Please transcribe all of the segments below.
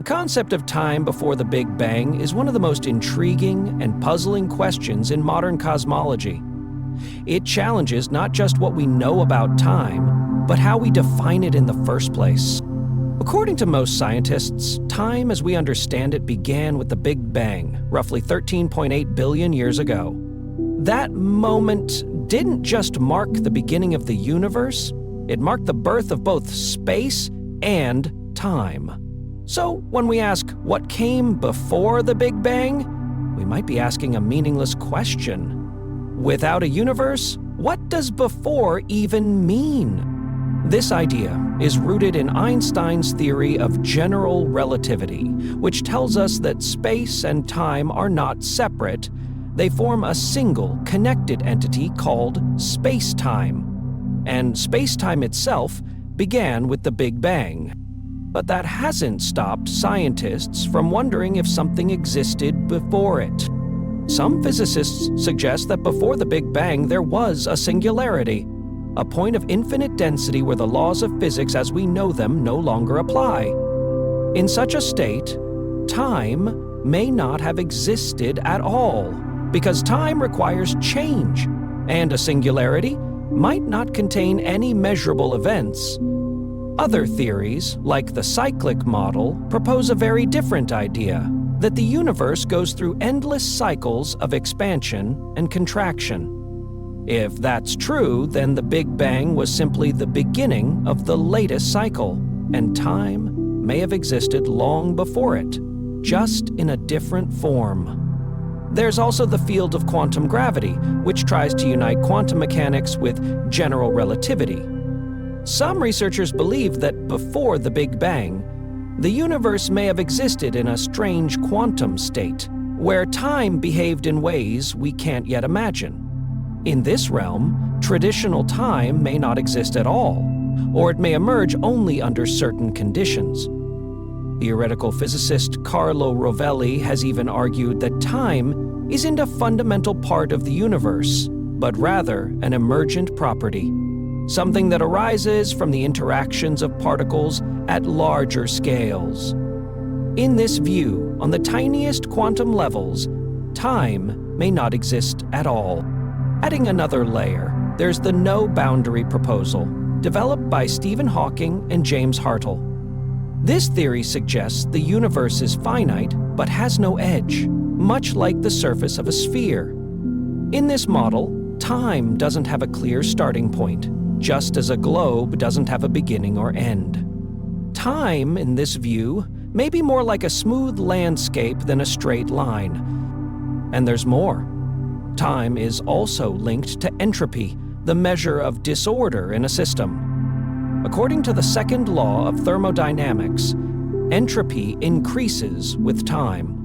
The concept of time before the Big Bang is one of the most intriguing and puzzling questions in modern cosmology. It challenges not just what we know about time, but how we define it in the first place. According to most scientists, time as we understand it began with the Big Bang, roughly 13.8 billion years ago. That moment didn't just mark the beginning of the universe, it marked the birth of both space and time. So when we ask what came before the Big Bang, we might be asking a meaningless question. Without a universe, what does before even mean? This idea is rooted in Einstein's theory of general relativity, which tells us that space and time are not separate. They form a single, connected entity called space-time. And space-time itself began with the Big Bang. But that hasn't stopped scientists from wondering if something existed before it. Some physicists suggest that before the Big Bang there was a singularity, a point of infinite density where the laws of physics as we know them no longer apply. In such a state, time may not have existed at all, because time requires change, and a singularity might not contain any measurable events. Other theories, like the cyclic model, propose a very different idea, that the universe goes through endless cycles of expansion and contraction. If that's true, then the Big Bang was simply the beginning of the latest cycle, and time may have existed long before it, just in a different form. There's also the field of quantum gravity, which tries to unite quantum mechanics with general relativity. Some researchers believe that before the Big Bang, the universe may have existed in a strange quantum state, where time behaved in ways we can't yet imagine. In this realm, traditional time may not exist at all, or it may emerge only under certain conditions. Theoretical physicist Carlo Rovelli has even argued that time isn't a fundamental part of the universe, but rather an emergent property, something that arises from the interactions of particles at larger scales. In this view, on the tiniest quantum levels, time may not exist at all. Adding another layer, there's the no-boundary proposal, developed by Stephen Hawking and James Hartle. This theory suggests the universe is finite but has no edge, much like the surface of a sphere. In this model, time doesn't have a clear starting point, just as a globe doesn't have a beginning or end. Time, in this view, may be more like a smooth landscape than a straight line. And there's more. Time is also linked to entropy, the measure of disorder in a system. According to the second law of thermodynamics, entropy increases with time.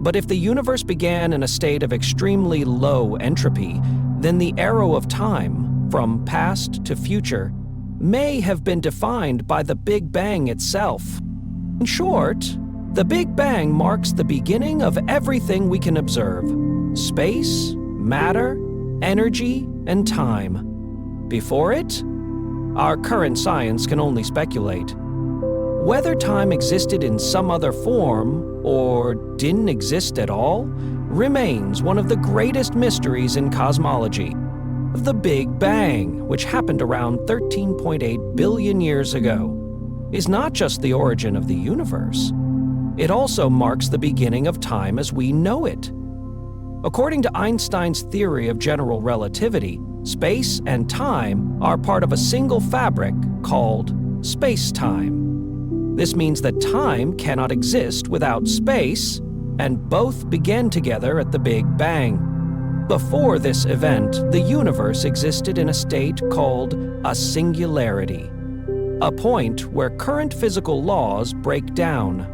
But if the universe began in a state of extremely low entropy, then the arrow of time, from past to future, may have been defined by the Big Bang itself. In short, the Big Bang marks the beginning of everything we can observe: space, matter, energy, and time. Before it, our current science can only speculate. Whether time existed in some other form or didn't exist at all remains one of the greatest mysteries in cosmology. The Big Bang, which happened around 13.8 billion years ago, is not just the origin of the universe. It also marks the beginning of time as we know it. According to Einstein's theory of general relativity, space and time are part of a single fabric called space-time. This means that time cannot exist without space, and both began together at the Big Bang. Before this event, the universe existed in a state called a singularity, a point where current physical laws break down.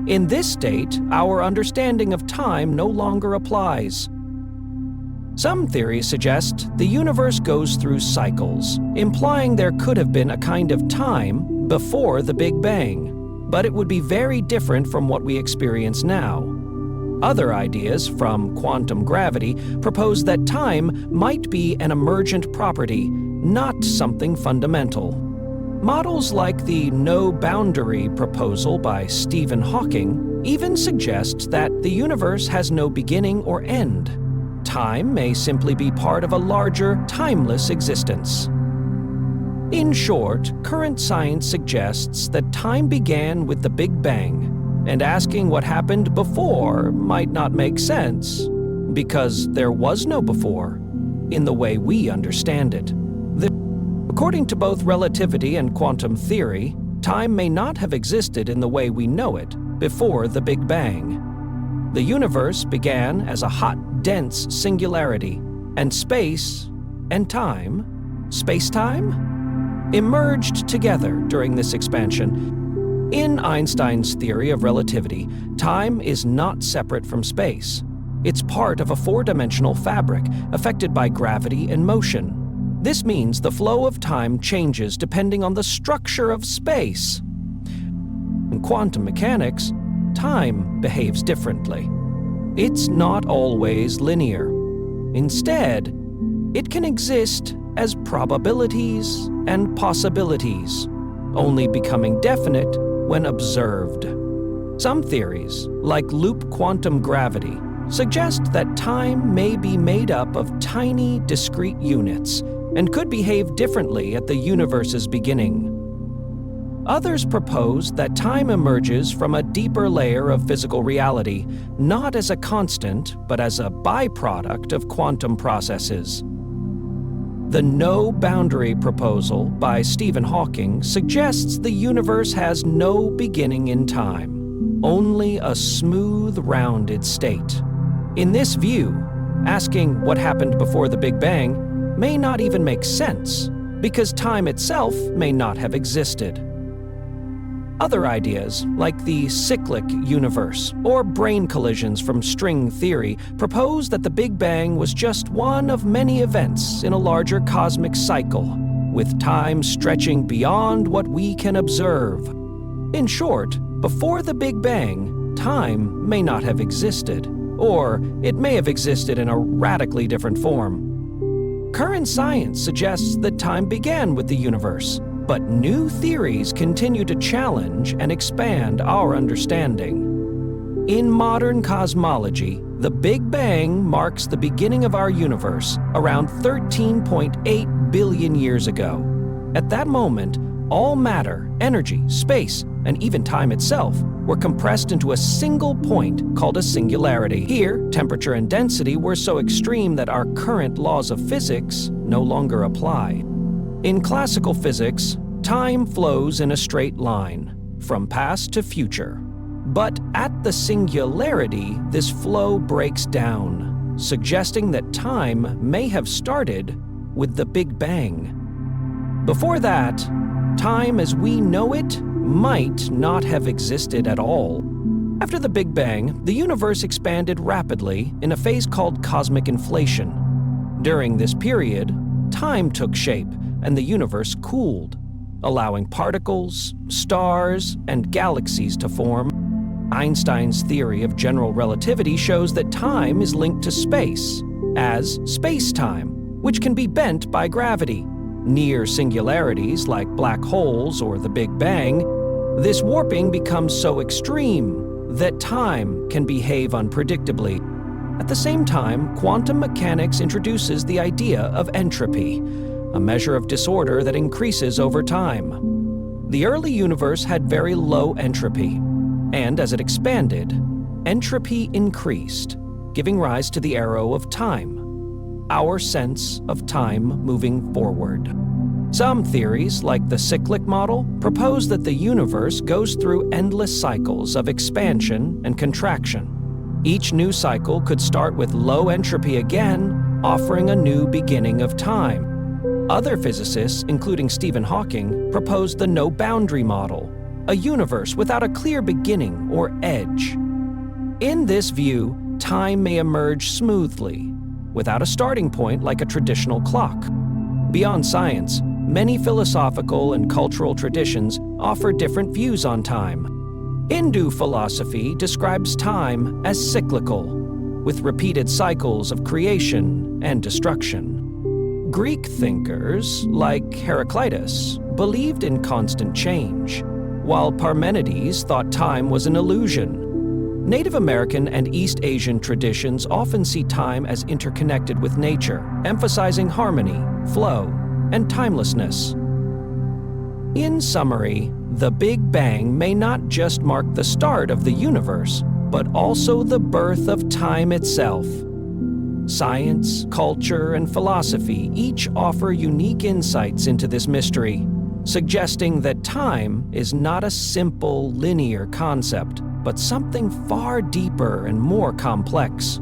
In this state, our understanding of time no longer applies. Some theories suggest the universe goes through cycles, implying there could have been a kind of time before the Big Bang, but it would be very different from what we experience now. Other ideas, from quantum gravity, propose that time might be an emergent property, not something fundamental. Models like the no-boundary proposal by Stephen Hawking even suggest that the universe has no beginning or end. Time may simply be part of a larger, timeless existence. In short, current science suggests that time began with the Big Bang, and asking what happened before might not make sense, because there was no before, in the way we understand it. According to both relativity and quantum theory, time may not have existed in the way we know it before the Big Bang. The universe began as a hot, dense singularity, and space and time, space-time, emerged together during this expansion. In Einstein's theory of relativity, time is not separate from space. It's part of a four-dimensional fabric affected by gravity and motion. This means the flow of time changes depending on the structure of space. In quantum mechanics, time behaves differently. It's not always linear. Instead, it can exist as probabilities and possibilities, only becoming definite when observed. Some theories, like loop quantum gravity, suggest that time may be made up of tiny, discrete units and could behave differently at the universe's beginning. Others propose that time emerges from a deeper layer of physical reality, not as a constant, but as a byproduct of quantum processes. The no-boundary proposal by Stephen Hawking suggests the universe has no beginning in time, only a smooth, rounded state. In this view, asking what happened before the Big Bang may not even make sense, because time itself may not have existed. Other ideas, like the cyclic universe or brain collisions from string theory, propose that the Big Bang was just one of many events in a larger cosmic cycle, with time stretching beyond what we can observe. In short, before the Big Bang, time may not have existed, or it may have existed in a radically different form. Current science suggests that time began with the universe, but new theories continue to challenge and expand our understanding. In modern cosmology, the Big Bang marks the beginning of our universe around 13.8 billion years ago. At that moment, all matter, energy, space, and even time itself were compressed into a single point called a singularity. Here, temperature and density were so extreme that our current laws of physics no longer apply. In classical physics, time flows in a straight line, from past to future. But at the singularity, this flow breaks down, suggesting that time may have started with the Big Bang. Before that, time as we know it might not have existed at all. After the Big Bang, the universe expanded rapidly in a phase called cosmic inflation. During this period, time took shape and the universe cooled, allowing particles, stars, and galaxies to form. Einstein's theory of general relativity shows that time is linked to space, as space-time, which can be bent by gravity. Near singularities like black holes or the Big Bang, this warping becomes so extreme that time can behave unpredictably. At the same time, quantum mechanics introduces the idea of entropy, a measure of disorder that increases over time. The early universe had very low entropy, and as it expanded, entropy increased, giving rise to the arrow of time, our sense of time moving forward. Some theories, like the cyclic model, propose that the universe goes through endless cycles of expansion and contraction. Each new cycle could start with low entropy again, offering a new beginning of time. Other physicists, including Stephen Hawking, proposed the no-boundary model, a universe without a clear beginning or edge. In this view, time may emerge smoothly, without a starting point like a traditional clock. Beyond science, many philosophical and cultural traditions offer different views on time. Hindu philosophy describes time as cyclical, with repeated cycles of creation and destruction. Greek thinkers, like Heraclitus, believed in constant change, while Parmenides thought time was an illusion. Native American and East Asian traditions often see time as interconnected with nature, emphasizing harmony, flow, and timelessness. In summary, the Big Bang may not just mark the start of the universe, but also the birth of time itself. Science, culture, and philosophy each offer unique insights into this mystery, suggesting that time is not a simple, linear concept, but something far deeper and more complex.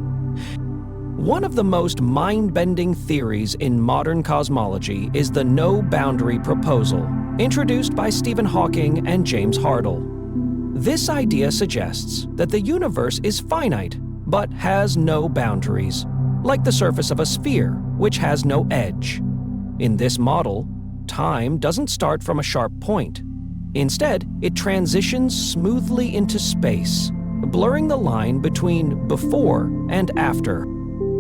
One of the most mind-bending theories in modern cosmology is the no-boundary proposal, introduced by Stephen Hawking and James Hartle. This idea suggests that the universe is finite, but has no boundaries, like the surface of a sphere, which has no edge. In this model, time doesn't start from a sharp point. Instead, it transitions smoothly into space, blurring the line between before and after.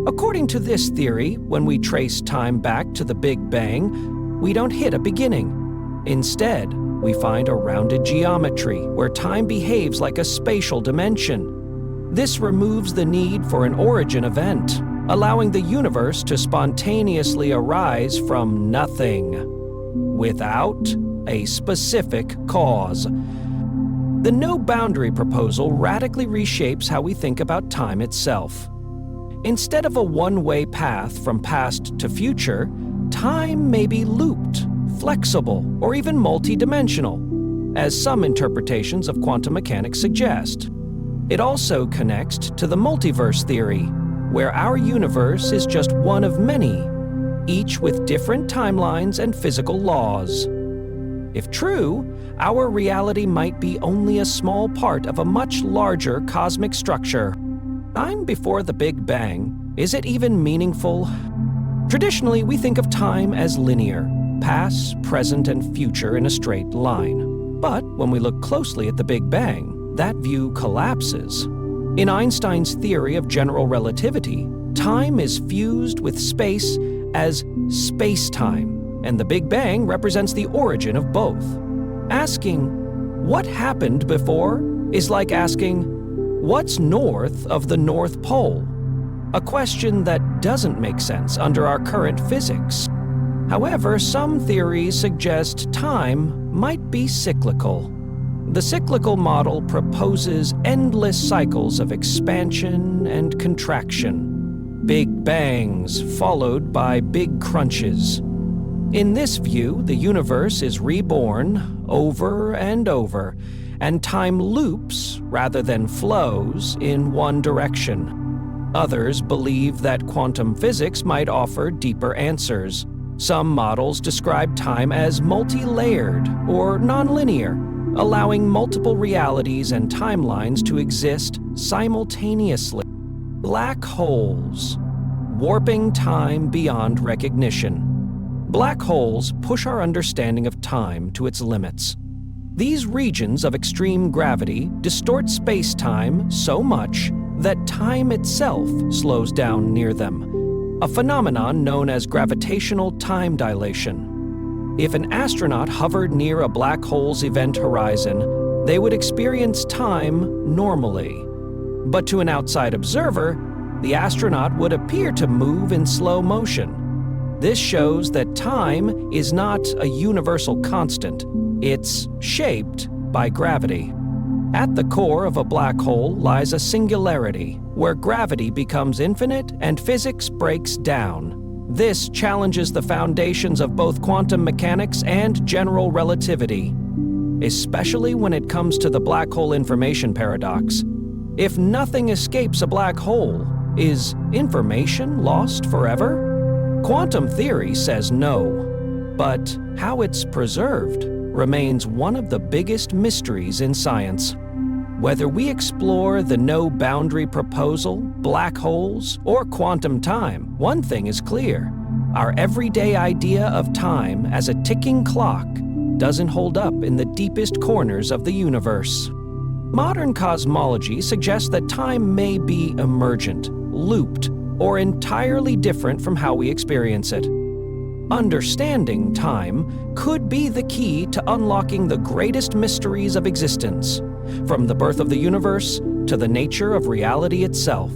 According to this theory, when we trace time back to the Big Bang, we don't hit a beginning. Instead, we find a rounded geometry where time behaves like a spatial dimension. This removes the need for an origin event, allowing the universe to spontaneously arise from nothing, without a specific cause. The no-boundary proposal radically reshapes how we think about time itself. Instead of a one-way path from past to future, time may be looped, flexible, or even multidimensional, as some interpretations of quantum mechanics suggest. It also connects to the multiverse theory, where our universe is just one of many, each with different timelines and physical laws. If true, our reality might be only a small part of a much larger cosmic structure. Time before the Big Bang, is it even meaningful? Traditionally, we think of time as linear, past, present, and future in a straight line. But when we look closely at the Big Bang, that view collapses. In Einstein's theory of general relativity, time is fused with space as space-time, and the Big Bang represents the origin of both. Asking, what happened before, is like asking, what's north of the North Pole? A question that doesn't make sense under our current physics. However, some theories suggest time might be cyclical. The cyclical model proposes endless cycles of expansion and contraction, big bangs followed by big crunches. In this view, the universe is reborn over and over, and time loops rather than flows in one direction. Others believe that quantum physics might offer deeper answers. Some models describe time as multi-layered or nonlinear, allowing multiple realities and timelines to exist simultaneously. Black holes, warping time beyond recognition. Black holes push our understanding of time to its limits. These regions of extreme gravity distort space-time so much that time itself slows down near them, a phenomenon known as gravitational time dilation. If an astronaut hovered near a black hole's event horizon, they would experience time normally. But to an outside observer, the astronaut would appear to move in slow motion. This shows that time is not a universal constant. It's shaped by gravity. At the core of a black hole lies a singularity, where gravity becomes infinite and physics breaks down. This challenges the foundations of both quantum mechanics and general relativity, especially when it comes to the black hole information paradox. If nothing escapes a black hole, is information lost forever? Quantum theory says no, but how it's preserved remains one of the biggest mysteries in science. Whether we explore the no-boundary proposal, black holes, or quantum time, one thing is clear. Our everyday idea of time as a ticking clock doesn't hold up in the deepest corners of the universe. Modern cosmology suggests that time may be emergent, looped, or entirely different from how we experience it. Understanding time could be the key to unlocking the greatest mysteries of existence, from the birth of the universe to the nature of reality itself.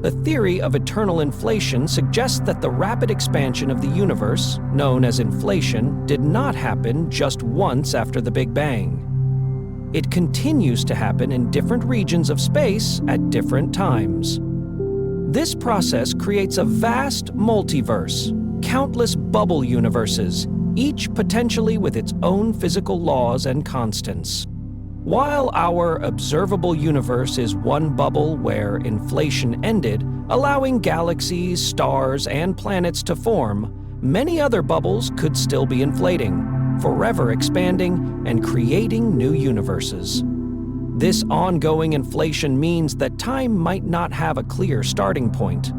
The theory of eternal inflation suggests that the rapid expansion of the universe, known as inflation, did not happen just once after the Big Bang. It continues to happen in different regions of space at different times. This process creates a vast multiverse, countless bubble universes, each potentially with its own physical laws and constants. While our observable universe is one bubble where inflation ended, allowing galaxies, stars, and planets to form, many other bubbles could still be inflating, forever expanding and creating new universes. This ongoing inflation means that time might not have a clear starting point.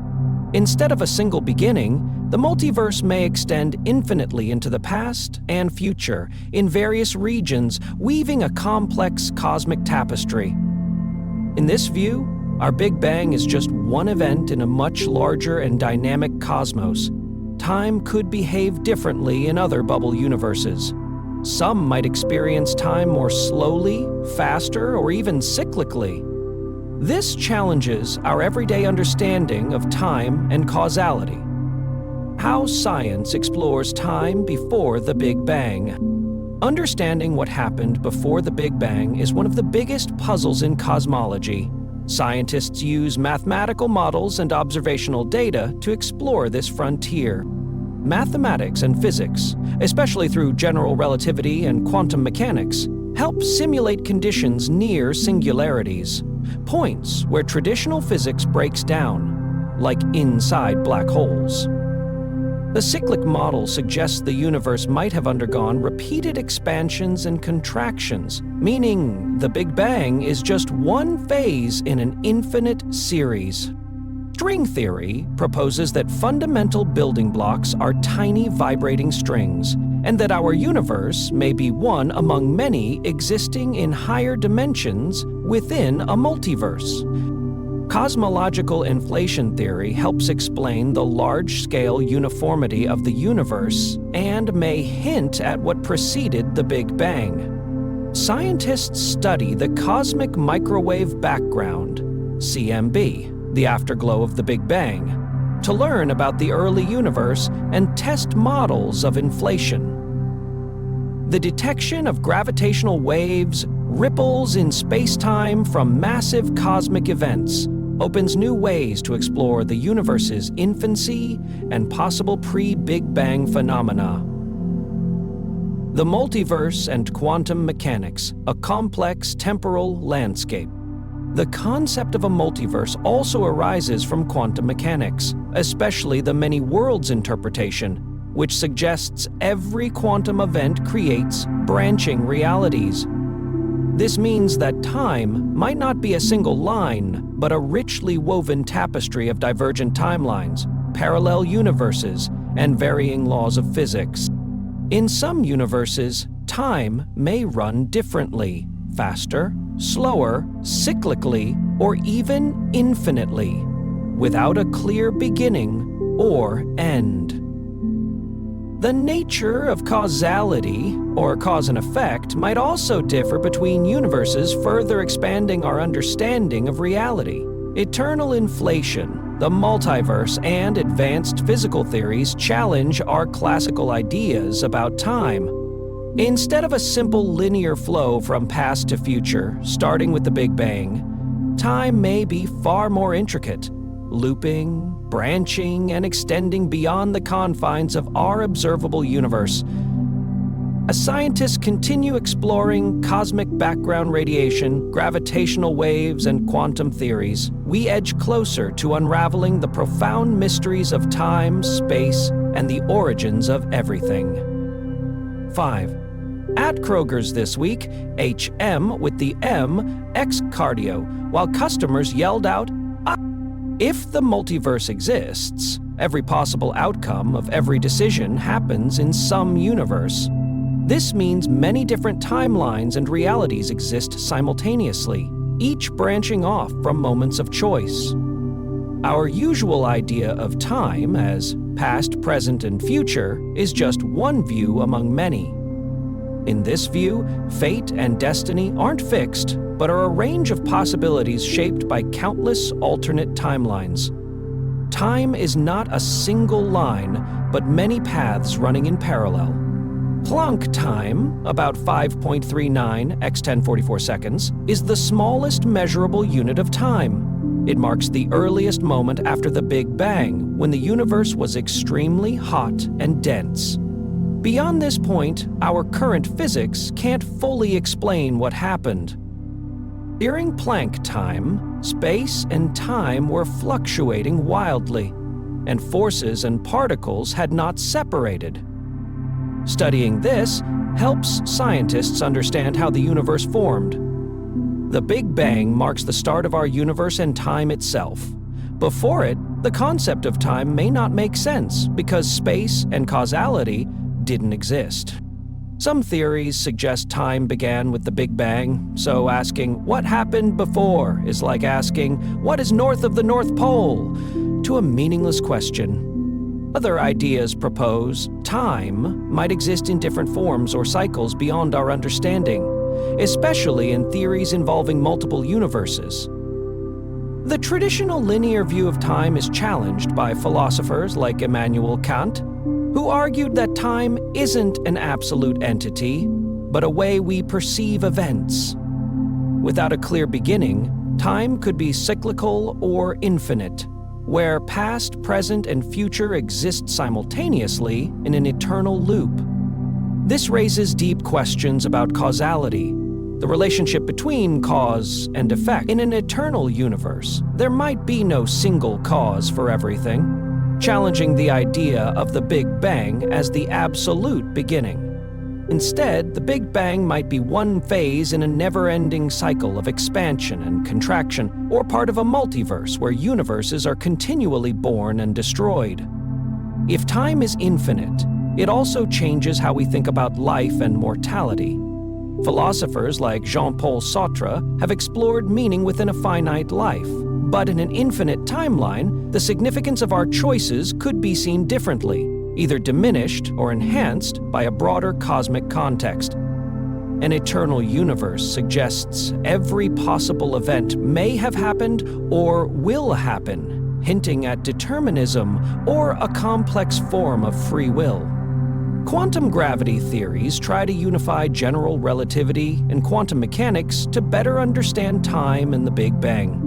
Instead of a single beginning, the multiverse may extend infinitely into the past and future in various regions, weaving a complex cosmic tapestry. In this view, our Big Bang is just one event in a much larger and dynamic cosmos. Time could behave differently in other bubble universes. Some might experience time more slowly, faster, or even cyclically. This challenges our everyday understanding of time and causality. How science explores time before the Big Bang. Understanding what happened before the Big Bang is one of the biggest puzzles in cosmology. Scientists use mathematical models and observational data to explore this frontier. Mathematics and physics, especially through general relativity and quantum mechanics, help simulate conditions near singularities, points where traditional physics breaks down, like inside black holes. The cyclic model suggests the universe might have undergone repeated expansions and contractions, meaning the Big Bang is just one phase in an infinite series. String theory proposes that fundamental building blocks are tiny vibrating strings, and that our universe may be one among many existing in higher dimensions within a multiverse. Cosmological inflation theory helps explain the large-scale uniformity of the universe and may hint at what preceded the Big Bang. Scientists study the cosmic microwave background, CMB, the afterglow of the Big Bang, to learn about the early universe and test models of inflation. The detection of gravitational waves, ripples in space-time from massive cosmic events, opens new ways to explore the universe's infancy and possible pre-Big Bang phenomena. The multiverse and quantum mechanics, a complex temporal landscape. The concept of a multiverse also arises from quantum mechanics, especially the many worlds interpretation, which suggests every quantum event creates branching realities. This means that time might not be a single line, but a richly woven tapestry of divergent timelines, parallel universes, and varying laws of physics. In some universes, time may run differently, faster, slower, cyclically, or even infinitely, without a clear beginning or end. The nature of causality, or cause and effect, might also differ between universes, further expanding our understanding of reality. Eternal inflation, the multiverse, and advanced physical theories challenge our classical ideas about time. Instead of a simple linear flow from past to future, starting with the Big Bang, time may be far more intricate, looping, branching, and extending beyond the confines of our observable universe. As scientists continue exploring cosmic background radiation, gravitational waves, and quantum theories, we edge closer to unraveling the profound mysteries of time, space, and the origins of everything. 5. At Kroger's this week, HM with the M, X cardio, while customers yelled out, "Ah!" If the multiverse exists, every possible outcome of every decision happens in some universe. This means many different timelines and realities exist simultaneously, each branching off from moments of choice. Our usual idea of time as past, present, and future is just one view among many. In this view, fate and destiny aren't fixed, but are a range of possibilities shaped by countless alternate timelines. Time is not a single line, but many paths running in parallel. Planck time, about 5.39 x 1044 seconds, is the smallest measurable unit of time. It marks the earliest moment after the Big Bang, when the universe was extremely hot and dense. Beyond this point, our current physics can't fully explain what happened. During Planck time, space and time were fluctuating wildly, and forces and particles had not separated. Studying this helps scientists understand how the universe formed. The Big Bang marks the start of our universe and time itself. Before it, the concept of time may not make sense because space and causality didn't exist. Some theories suggest time began with the Big Bang, so asking what happened before is like asking what is north of the North Pole to a meaningless question. Other ideas propose time might exist in different forms or cycles beyond our understanding, especially in theories involving multiple universes. The traditional linear view of time is challenged by philosophers like Immanuel Kant, who argued that time isn't an absolute entity, but a way we perceive events. Without a clear beginning, time could be cyclical or infinite, where past, present, and future exist simultaneously in an eternal loop. This raises deep questions about causality, the relationship between cause and effect. In an eternal universe, there might be no single cause for everything, challenging the idea of the Big Bang as the absolute beginning. Instead, the Big Bang might be one phase in a never-ending cycle of expansion and contraction, or part of a multiverse where universes are continually born and destroyed. If time is infinite, it also changes how we think about life and mortality. Philosophers like Jean-Paul Sartre have explored meaning within a finite life, but in an infinite timeline, the significance of our choices could be seen differently, either diminished or enhanced by a broader cosmic context. An eternal universe suggests every possible event may have happened or will happen, hinting at determinism or a complex form of free will. Quantum gravity theories try to unify general relativity and quantum mechanics to better understand time and the Big Bang.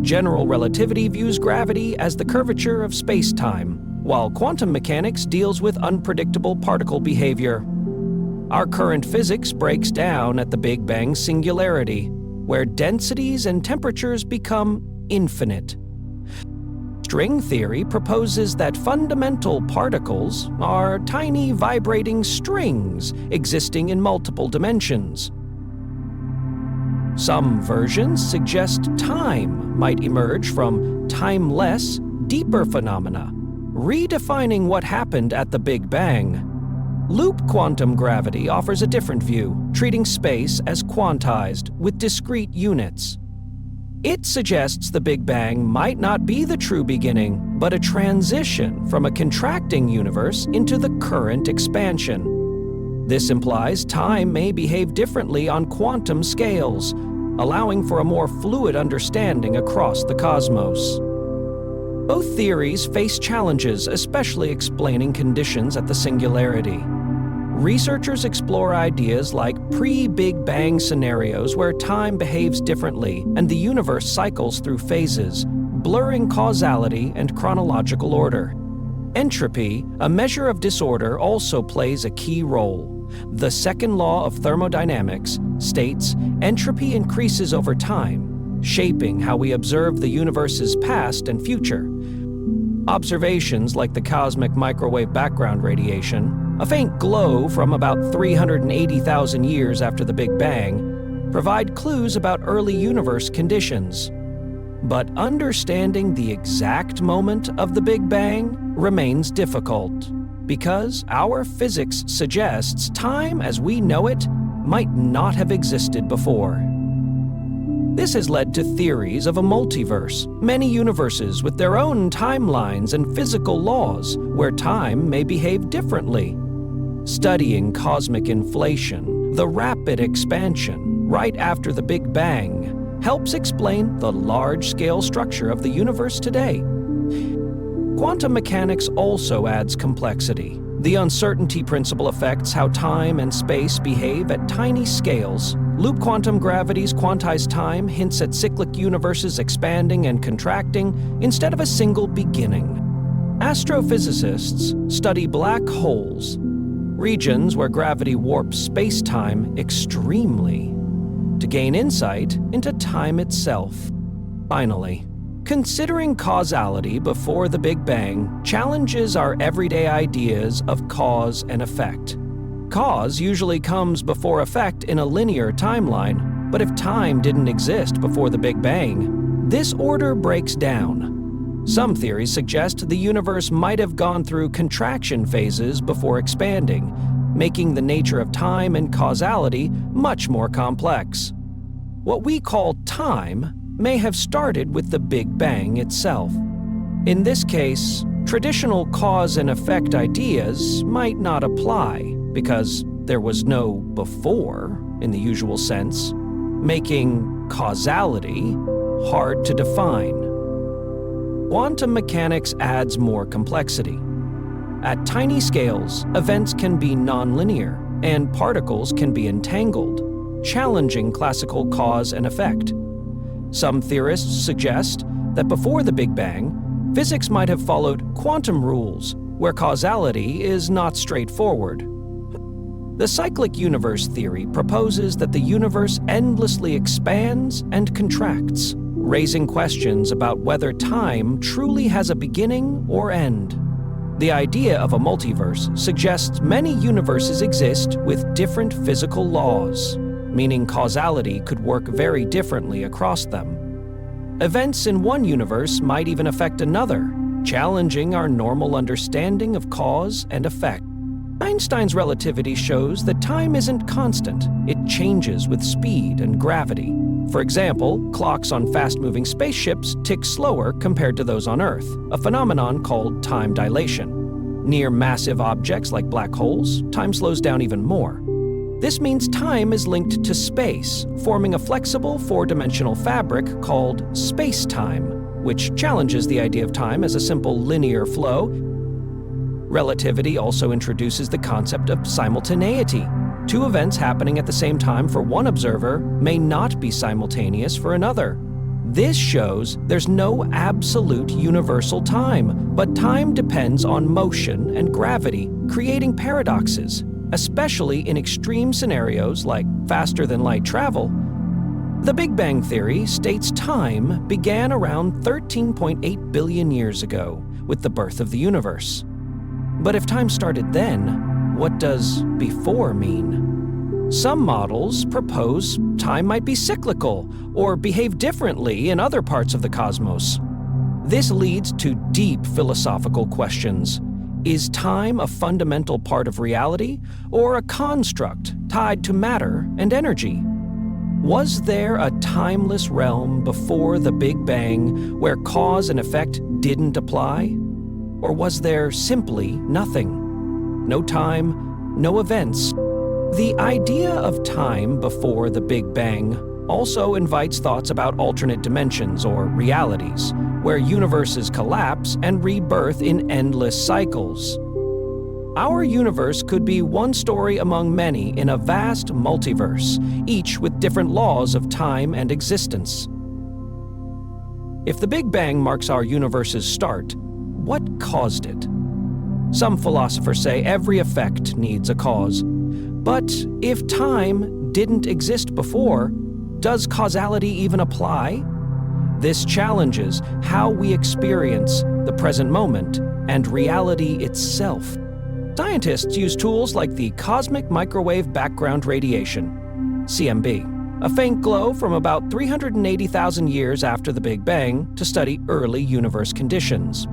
General relativity views gravity as the curvature of space-time, while quantum mechanics deals with unpredictable particle behavior. Our current physics breaks down at the Big Bang singularity, where densities and temperatures become infinite. String theory proposes that fundamental particles are tiny vibrating strings existing in multiple dimensions. Some versions suggest time might emerge from timeless, deeper phenomena, redefining what happened at the Big Bang. Loop quantum gravity offers a different view, treating space as quantized with discrete units. It suggests the Big Bang might not be the true beginning, but a transition from a contracting universe into the current expansion. This implies time may behave differently on quantum scales, allowing for a more fluid understanding across the cosmos. Both theories face challenges, especially explaining conditions at the singularity. Researchers explore ideas like pre-Big Bang scenarios where time behaves differently and the universe cycles through phases, blurring causality and chronological order. Entropy, a measure of disorder, also plays a key role. The second law of thermodynamics states entropy increases over time, shaping how we observe the universe's past and future. Observations like the cosmic microwave background radiation, a faint glow from about 380,000 years after the Big Bang, provide clues about early universe conditions. But understanding the exact moment of the Big Bang remains difficult, because our physics suggests time as we know it might not have existed before. This has led to theories of a multiverse, many universes with their own timelines and physical laws, where time may behave differently. Studying cosmic inflation, the rapid expansion, right after the Big Bang, helps explain the large-scale structure of the universe today. Quantum mechanics also adds complexity. The uncertainty principle affects how time and space behave at tiny scales. Loop quantum gravity's quantized time hints at cyclic universes expanding and contracting instead of a single beginning. Astrophysicists study black holes, regions where gravity warps space-time extremely, to gain insight into time itself. Finally, considering causality before the Big Bang challenges our everyday ideas of cause and effect. Cause usually comes before effect in a linear timeline, but if time didn't exist before the Big Bang, this order breaks down. Some theories suggest the universe might have gone through contraction phases before expanding, making the nature of time and causality much more complex. What we call time may have started with the Big Bang itself. In this case, traditional cause and effect ideas might not apply because there was no before in the usual sense, making causality hard to define. Quantum mechanics adds more complexity. At tiny scales, events can be nonlinear and particles can be entangled, challenging classical cause and effect. Some theorists suggest that before the Big Bang, physics might have followed quantum rules, where causality is not straightforward. The cyclic universe theory proposes that the universe endlessly expands and contracts, raising questions about whether time truly has a beginning or end. The idea of a multiverse suggests many universes exist with different physical laws, meaning causality could work very differently across them. Events in one universe might even affect another, challenging our normal understanding of cause and effect. Einstein's relativity shows that time isn't constant. It changes with speed and gravity. For example, clocks on fast-moving spaceships tick slower compared to those on Earth, a phenomenon called time dilation. Near massive objects like black holes, time slows down even more. This means time is linked to space, forming a flexible four-dimensional fabric called space-time, which challenges the idea of time as a simple linear flow. Relativity also introduces the concept of simultaneity. Two events happening at the same time for one observer may not be simultaneous for another. This shows there's no absolute universal time, but time depends on motion and gravity, creating paradoxes, especially in extreme scenarios like faster-than-light travel. The Big Bang Theory states time began around 13.8 billion years ago, with the birth of the universe. But if time started then, what does before mean? Some models propose time might be cyclical or behave differently in other parts of the cosmos. This leads to deep philosophical questions. Is time a fundamental part of reality or a construct tied to matter and energy? Was there a timeless realm before the Big Bang where cause and effect didn't apply? Or was there simply nothing? No time, no events. The idea of time before the Big Bang also invites thoughts about alternate dimensions or realities, where universes collapse and rebirth in endless cycles. Our universe could be one story among many in a vast multiverse, each with different laws of time and existence. If the Big Bang marks our universe's start, what caused it? Some philosophers say every effect needs a cause. But if time didn't exist before, does causality even apply? This challenges how we experience the present moment and reality itself. Scientists use tools like the cosmic microwave background radiation, CMB, a faint glow from about 380,000 years after the Big Bang, to study early universe conditions.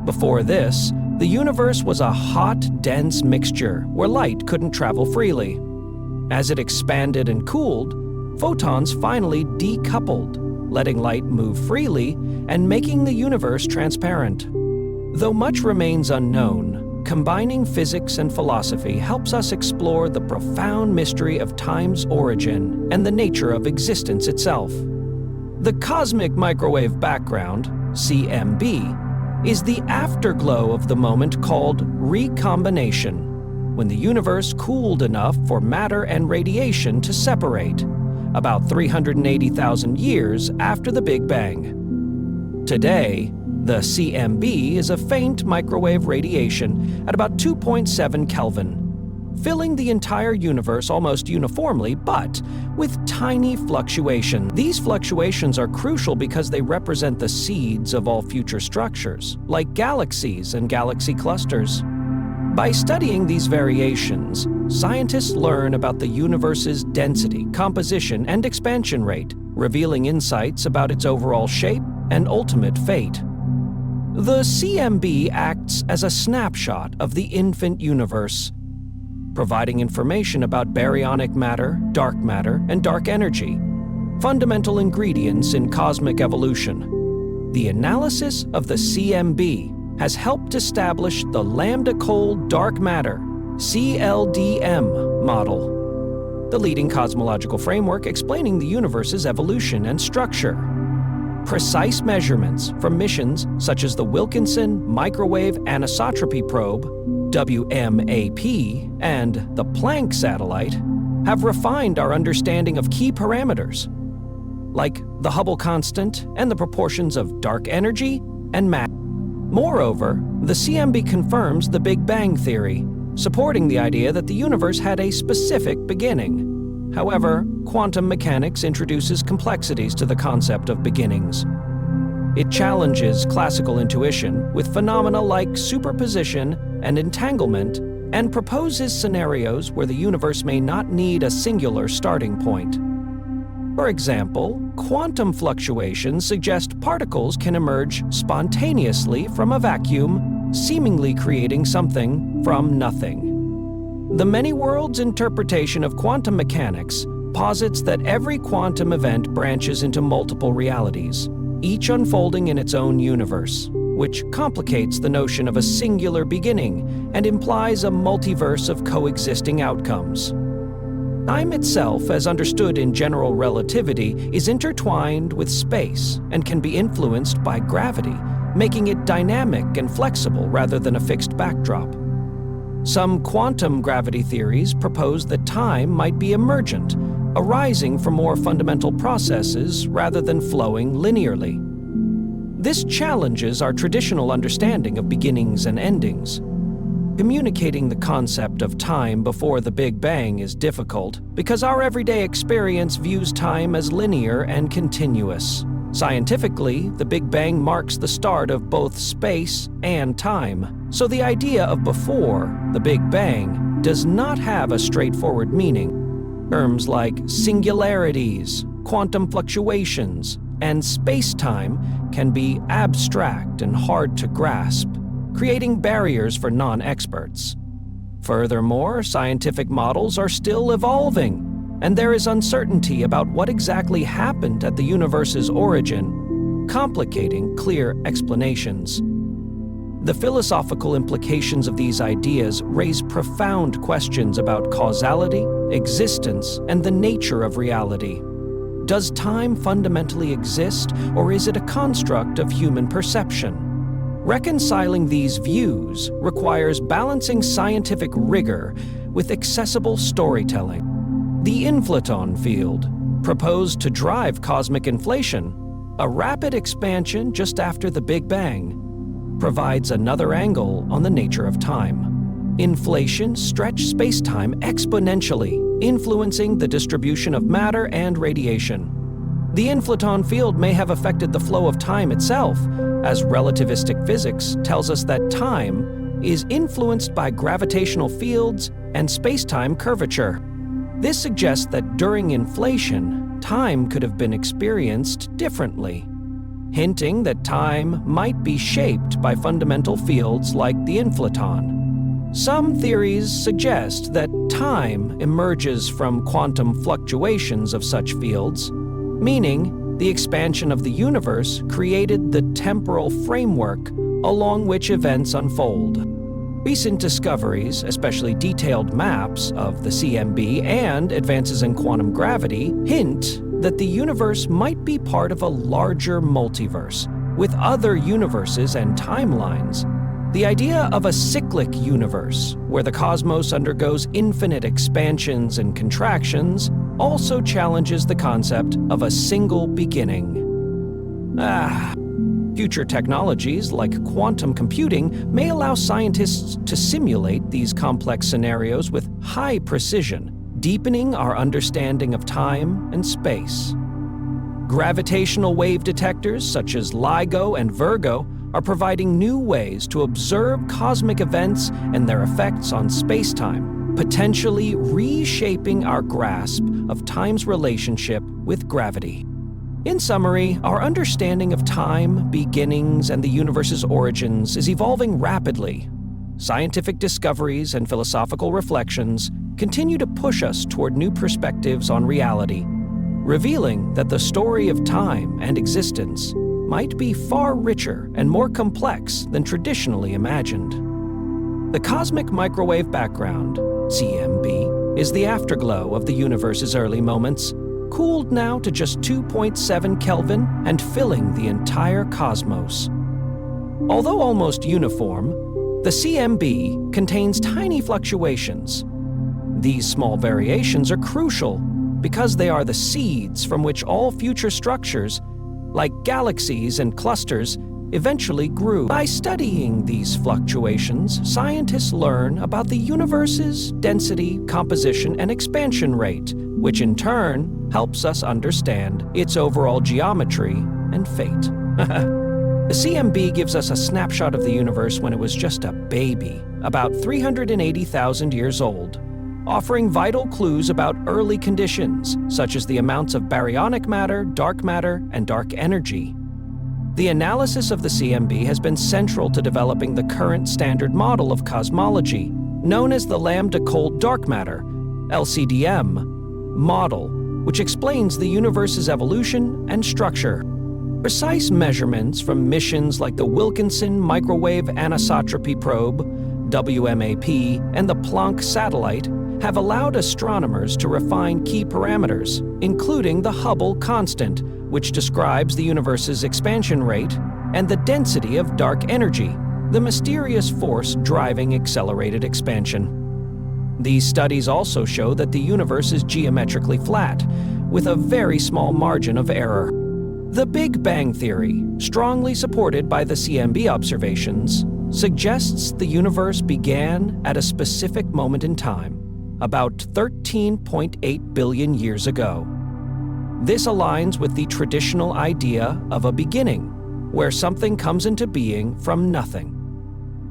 Before this, the universe was a hot, dense mixture where light couldn't travel freely. As it expanded and cooled, photons finally decoupled, letting light move freely and making the universe transparent. Though much remains unknown, combining physics and philosophy helps us explore the profound mystery of time's origin and the nature of existence itself. The cosmic microwave background, CMB, is the afterglow of the moment called recombination, when the universe cooled enough for matter and radiation to separate, about 380,000 years after the Big Bang. Today, the CMB is a faint microwave radiation at about 2.7 Kelvin, filling the entire universe almost uniformly, but with tiny fluctuations. These fluctuations are crucial because they represent the seeds of all future structures, like galaxies and galaxy clusters. By studying these variations, scientists learn about the universe's density, composition, and expansion rate, revealing insights about its overall shape and ultimate fate. The CMB acts as a snapshot of the infant universe, providing information about baryonic matter, and dark energy, fundamental ingredients in cosmic evolution. The analysis of the CMB has helped establish the lambda-cold dark matter, CLDM, model, the leading cosmological framework explaining the universe's evolution and structure. Precise measurements from missions such as the Wilkinson Microwave Anisotropy Probe, WMAP, and the Planck satellite have refined our understanding of key parameters, like the Hubble constant and the proportions of dark energy and matter. Moreover, the CMB confirms the Big Bang theory, supporting the idea that the universe had a specific beginning. However, quantum mechanics introduces complexities to the concept of beginnings. It challenges classical intuition with phenomena like superposition and entanglement, and proposes scenarios where the universe may not need a singular starting point. For example, quantum fluctuations suggest particles can emerge spontaneously from a vacuum, seemingly creating something from nothing. The many worlds interpretation of quantum mechanics posits that every quantum event branches into multiple realities, each unfolding in its own universe, which complicates the notion of a singular beginning and implies a multiverse of coexisting outcomes. Time itself, as understood in general relativity, is intertwined with space and can be influenced by gravity, making it dynamic and flexible rather than a fixed backdrop. Some quantum gravity theories propose that time might be emergent, arising from more fundamental processes rather than flowing linearly. This challenges our traditional understanding of beginnings and endings. Communicating the concept of time before the Big Bang is difficult because our everyday experience views time as linear and continuous. Scientifically, the Big Bang marks the start of both space and time, so the idea of before the Big Bang does not have a straightforward meaning. Terms like singularities, quantum fluctuations, and space-time can be abstract and hard to grasp, creating barriers for non-experts. Furthermore, scientific models are still evolving, and there is uncertainty about what exactly happened at the universe's origin, complicating clear explanations. The philosophical implications of these ideas raise profound questions about causality, existence, and the nature of reality. Does time fundamentally exist, or is it a construct of human perception? Reconciling these views requires balancing scientific rigor with accessible storytelling. The inflaton field, proposed to drive cosmic inflation, a rapid expansion just after the Big Bang, provides another angle on the nature of time. Inflation stretched space-time exponentially, influencing the distribution of matter and radiation. The inflaton field may have affected the flow of time itself, as relativistic physics tells us that time is influenced by gravitational fields and space-time curvature. This suggests that during inflation, time could have been experienced differently, hinting that time might be shaped by fundamental fields like the inflaton. Some theories suggest that time emerges from quantum fluctuations of such fields, meaning the expansion of the universe created the temporal framework along which events unfold. Recent discoveries, especially detailed maps of the CMB and advances in quantum gravity, hint that the universe might be part of a larger multiverse, with other universes and timelines. The idea of a cyclic universe, where the cosmos undergoes infinite expansions and contractions, also challenges the concept of a single beginning. Future technologies like quantum computing may allow scientists to simulate these complex scenarios with high precision, deepening our understanding of time and space. Gravitational wave detectors such as LIGO and Virgo are providing new ways to observe cosmic events and their effects on space-time, potentially reshaping our grasp of time's relationship with gravity. In summary, our understanding of time, beginnings, and the universe's origins is evolving rapidly. Scientific discoveries and philosophical reflections continue to push us toward new perspectives on reality, revealing that the story of time and existence might be far richer and more complex than traditionally imagined. The cosmic microwave background, CMB, is the afterglow of the universe's early moments, cooled now to just 2.7 Kelvin and filling the entire cosmos. Although almost uniform, the CMB contains tiny fluctuations. These small variations are crucial because they are the seeds from which all future structures, like galaxies and clusters, eventually grew. By studying these fluctuations, scientists learn about the universe's density, composition, and expansion rate, which in turn helps us understand its overall geometry and fate. The CMB gives us a snapshot of the universe when it was just a baby, about 380,000 years old, offering vital clues about early conditions, such as the amounts of baryonic matter, and dark energy. The analysis of the CMB has been central to developing the current standard model of cosmology, known as the lambda-cold dark matter, LCDM, model, which explains the universe's evolution and structure. Precise measurements from missions like the Wilkinson Microwave Anisotropy Probe, WMAP, and the Planck satellite have allowed astronomers to refine key parameters, including the Hubble constant, which describes the universe's expansion rate, and the density of dark energy, the mysterious force driving accelerated expansion. These studies also show that the universe is geometrically flat, with a very small margin of error. The Big Bang Theory, strongly supported by the CMB observations, suggests the universe began at a specific moment in time, about 13.8 billion years ago. This aligns with the traditional idea of a beginning, where something comes into being from nothing.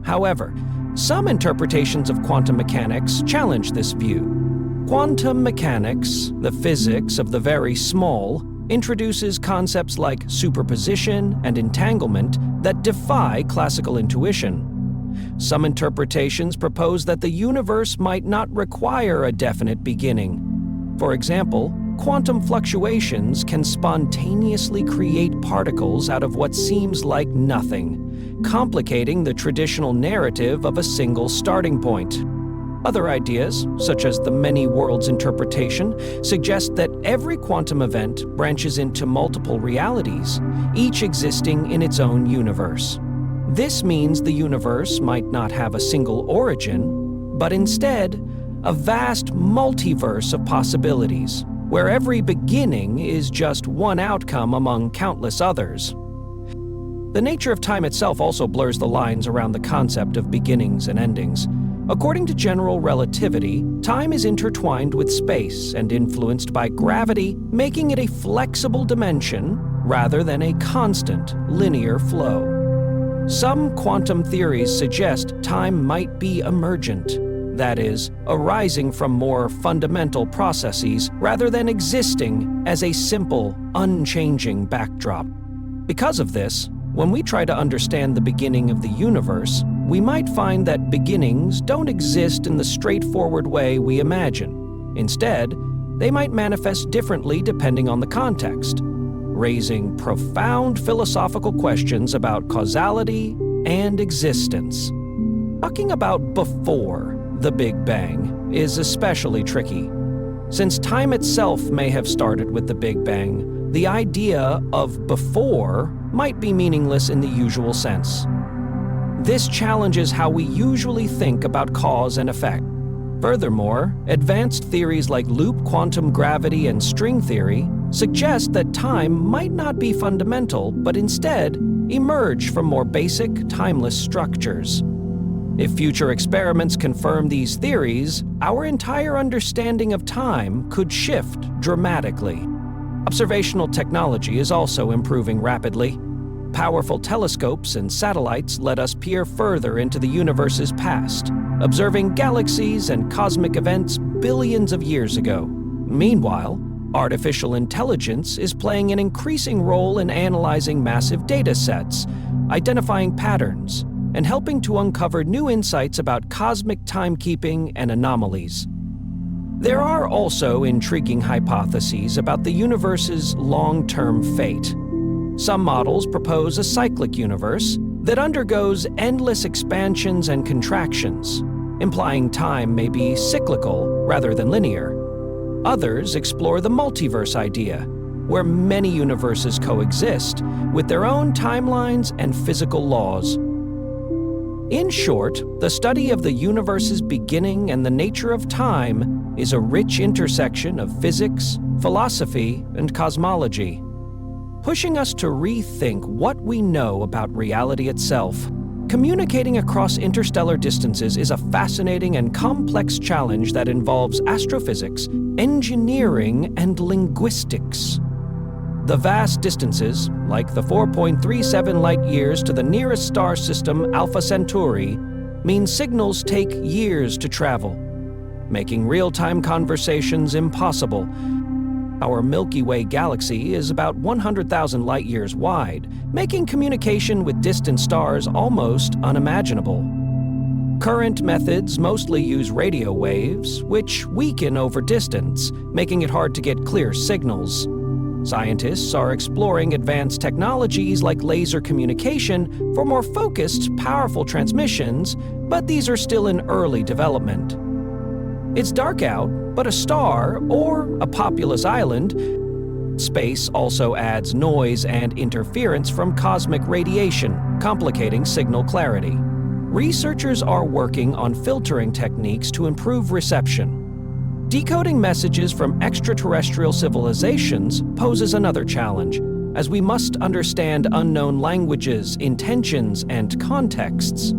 However, some interpretations of quantum mechanics challenge this view. Quantum mechanics, the physics of the very small, introduces concepts like superposition and entanglement that defy classical intuition. Some interpretations propose that the universe might not require a definite beginning. For example, quantum fluctuations can spontaneously create particles out of what seems like nothing, complicating the traditional narrative of a single starting point. Other ideas, such as the many worlds interpretation, suggest that every quantum event branches into multiple realities, each existing in its own universe. This means the universe might not have a single origin, but instead, a vast multiverse of possibilities, where every beginning is just one outcome among countless others. The nature of time itself also blurs the lines around the concept of beginnings and endings. According to general relativity, time is intertwined with space and influenced by gravity, making it a flexible dimension rather than a constant, linear flow. Some quantum theories suggest time might be emergent, that is, arising from more fundamental processes rather than existing as a simple, unchanging backdrop. Because of this, when we try to understand the beginning of the universe, we might find that beginnings don't exist in the straightforward way we imagine. Instead, they might manifest differently depending on the context, raising profound philosophical questions about causality and existence. Talking about before the Big Bang is especially tricky. Since time itself may have started with the Big Bang, the idea of before might be meaningless in the usual sense. This challenges how we usually think about cause and effect. Furthermore, advanced theories like loop quantum gravity and string theory suggest that time might not be fundamental, but instead emerge from more basic, timeless structures. If future experiments confirm these theories, our entire understanding of time could shift dramatically. Observational technology is also improving rapidly. Powerful telescopes and satellites let us peer further into the universe's past, observing galaxies and cosmic events billions of years ago. Meanwhile, artificial intelligence is playing an increasing role in analyzing massive data sets, identifying patterns, and helping to uncover new insights about cosmic timekeeping and anomalies. There are also intriguing hypotheses about the universe's long-term fate. Some models propose a cyclic universe that undergoes endless expansions and contractions, implying time may be cyclical rather than linear. Others explore the multiverse idea, where many universes coexist with their own timelines and physical laws. In short, the study of the universe's beginning and the nature of time is a rich intersection of physics, philosophy, and cosmology, pushing us to rethink what we know about reality itself. Communicating across interstellar distances is a fascinating and complex challenge that involves astrophysics, engineering, and linguistics. The vast distances, like the 4.37 light-years to the nearest star system, Alpha Centauri, mean signals take years to travel, making real-time conversations impossible. Our Milky Way galaxy is about 100,000 light-years wide, making communication with distant stars almost unimaginable. Current methods mostly use radio waves, which weaken over distance, making it hard to get clear signals. Scientists are exploring advanced technologies like laser communication for more focused, powerful transmissions, but these are still in early development. It's dark out, but a star, or a populous island, space also adds noise and interference from cosmic radiation, complicating signal clarity. Researchers are working on filtering techniques to improve reception. Decoding messages from extraterrestrial civilizations poses another challenge, as we must understand unknown languages, intentions, and contexts.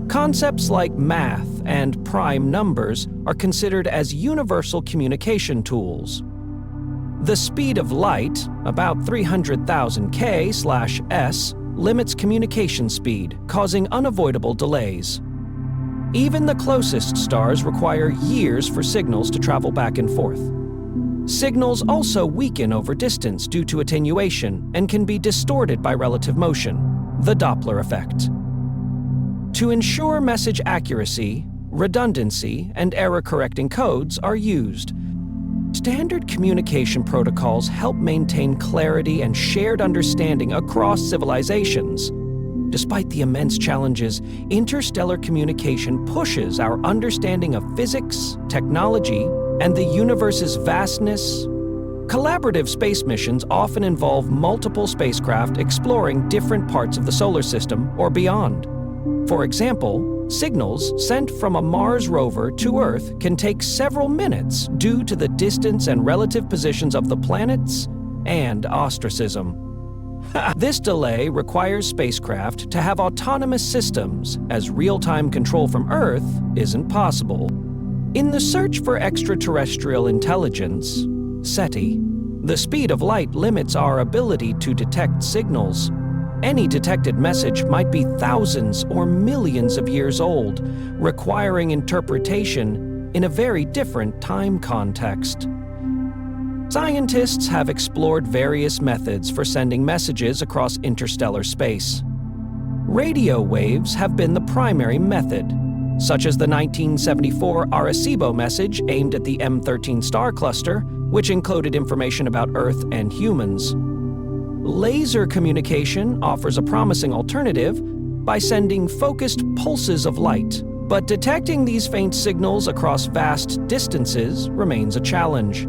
Concepts like math and prime numbers are considered as universal communication tools. The speed of light, about 300,000 km/s, limits communication speed, causing unavoidable delays. Even the closest stars require years for signals to travel back and forth. Signals also weaken over distance due to attenuation and can be distorted by relative motion, the Doppler effect. To ensure message accuracy, redundancy, and error-correcting codes are used. Standard communication protocols help maintain clarity and shared understanding across civilizations. Despite the immense challenges, interstellar communication pushes our understanding of physics, technology, and the universe's vastness. Collaborative space missions often involve multiple spacecraft exploring different parts of the solar system or beyond. For example, signals sent from a Mars rover to Earth can take several minutes due to the distance and relative positions of the planets and ostracism. This delay requires spacecraft to have autonomous systems, as real-time control from Earth isn't possible. In the search for extraterrestrial intelligence, SETI, the speed of light limits our ability to detect signals. Any detected message might be thousands or millions of years old, requiring interpretation in a very different time context. Scientists have explored various methods for sending messages across interstellar space. Radio waves have been the primary method, such as the 1974 Arecibo message aimed at the M13 star cluster, which encoded information about Earth and humans. Laser communication offers a promising alternative by sending focused pulses of light, but detecting these faint signals across vast distances remains a challenge.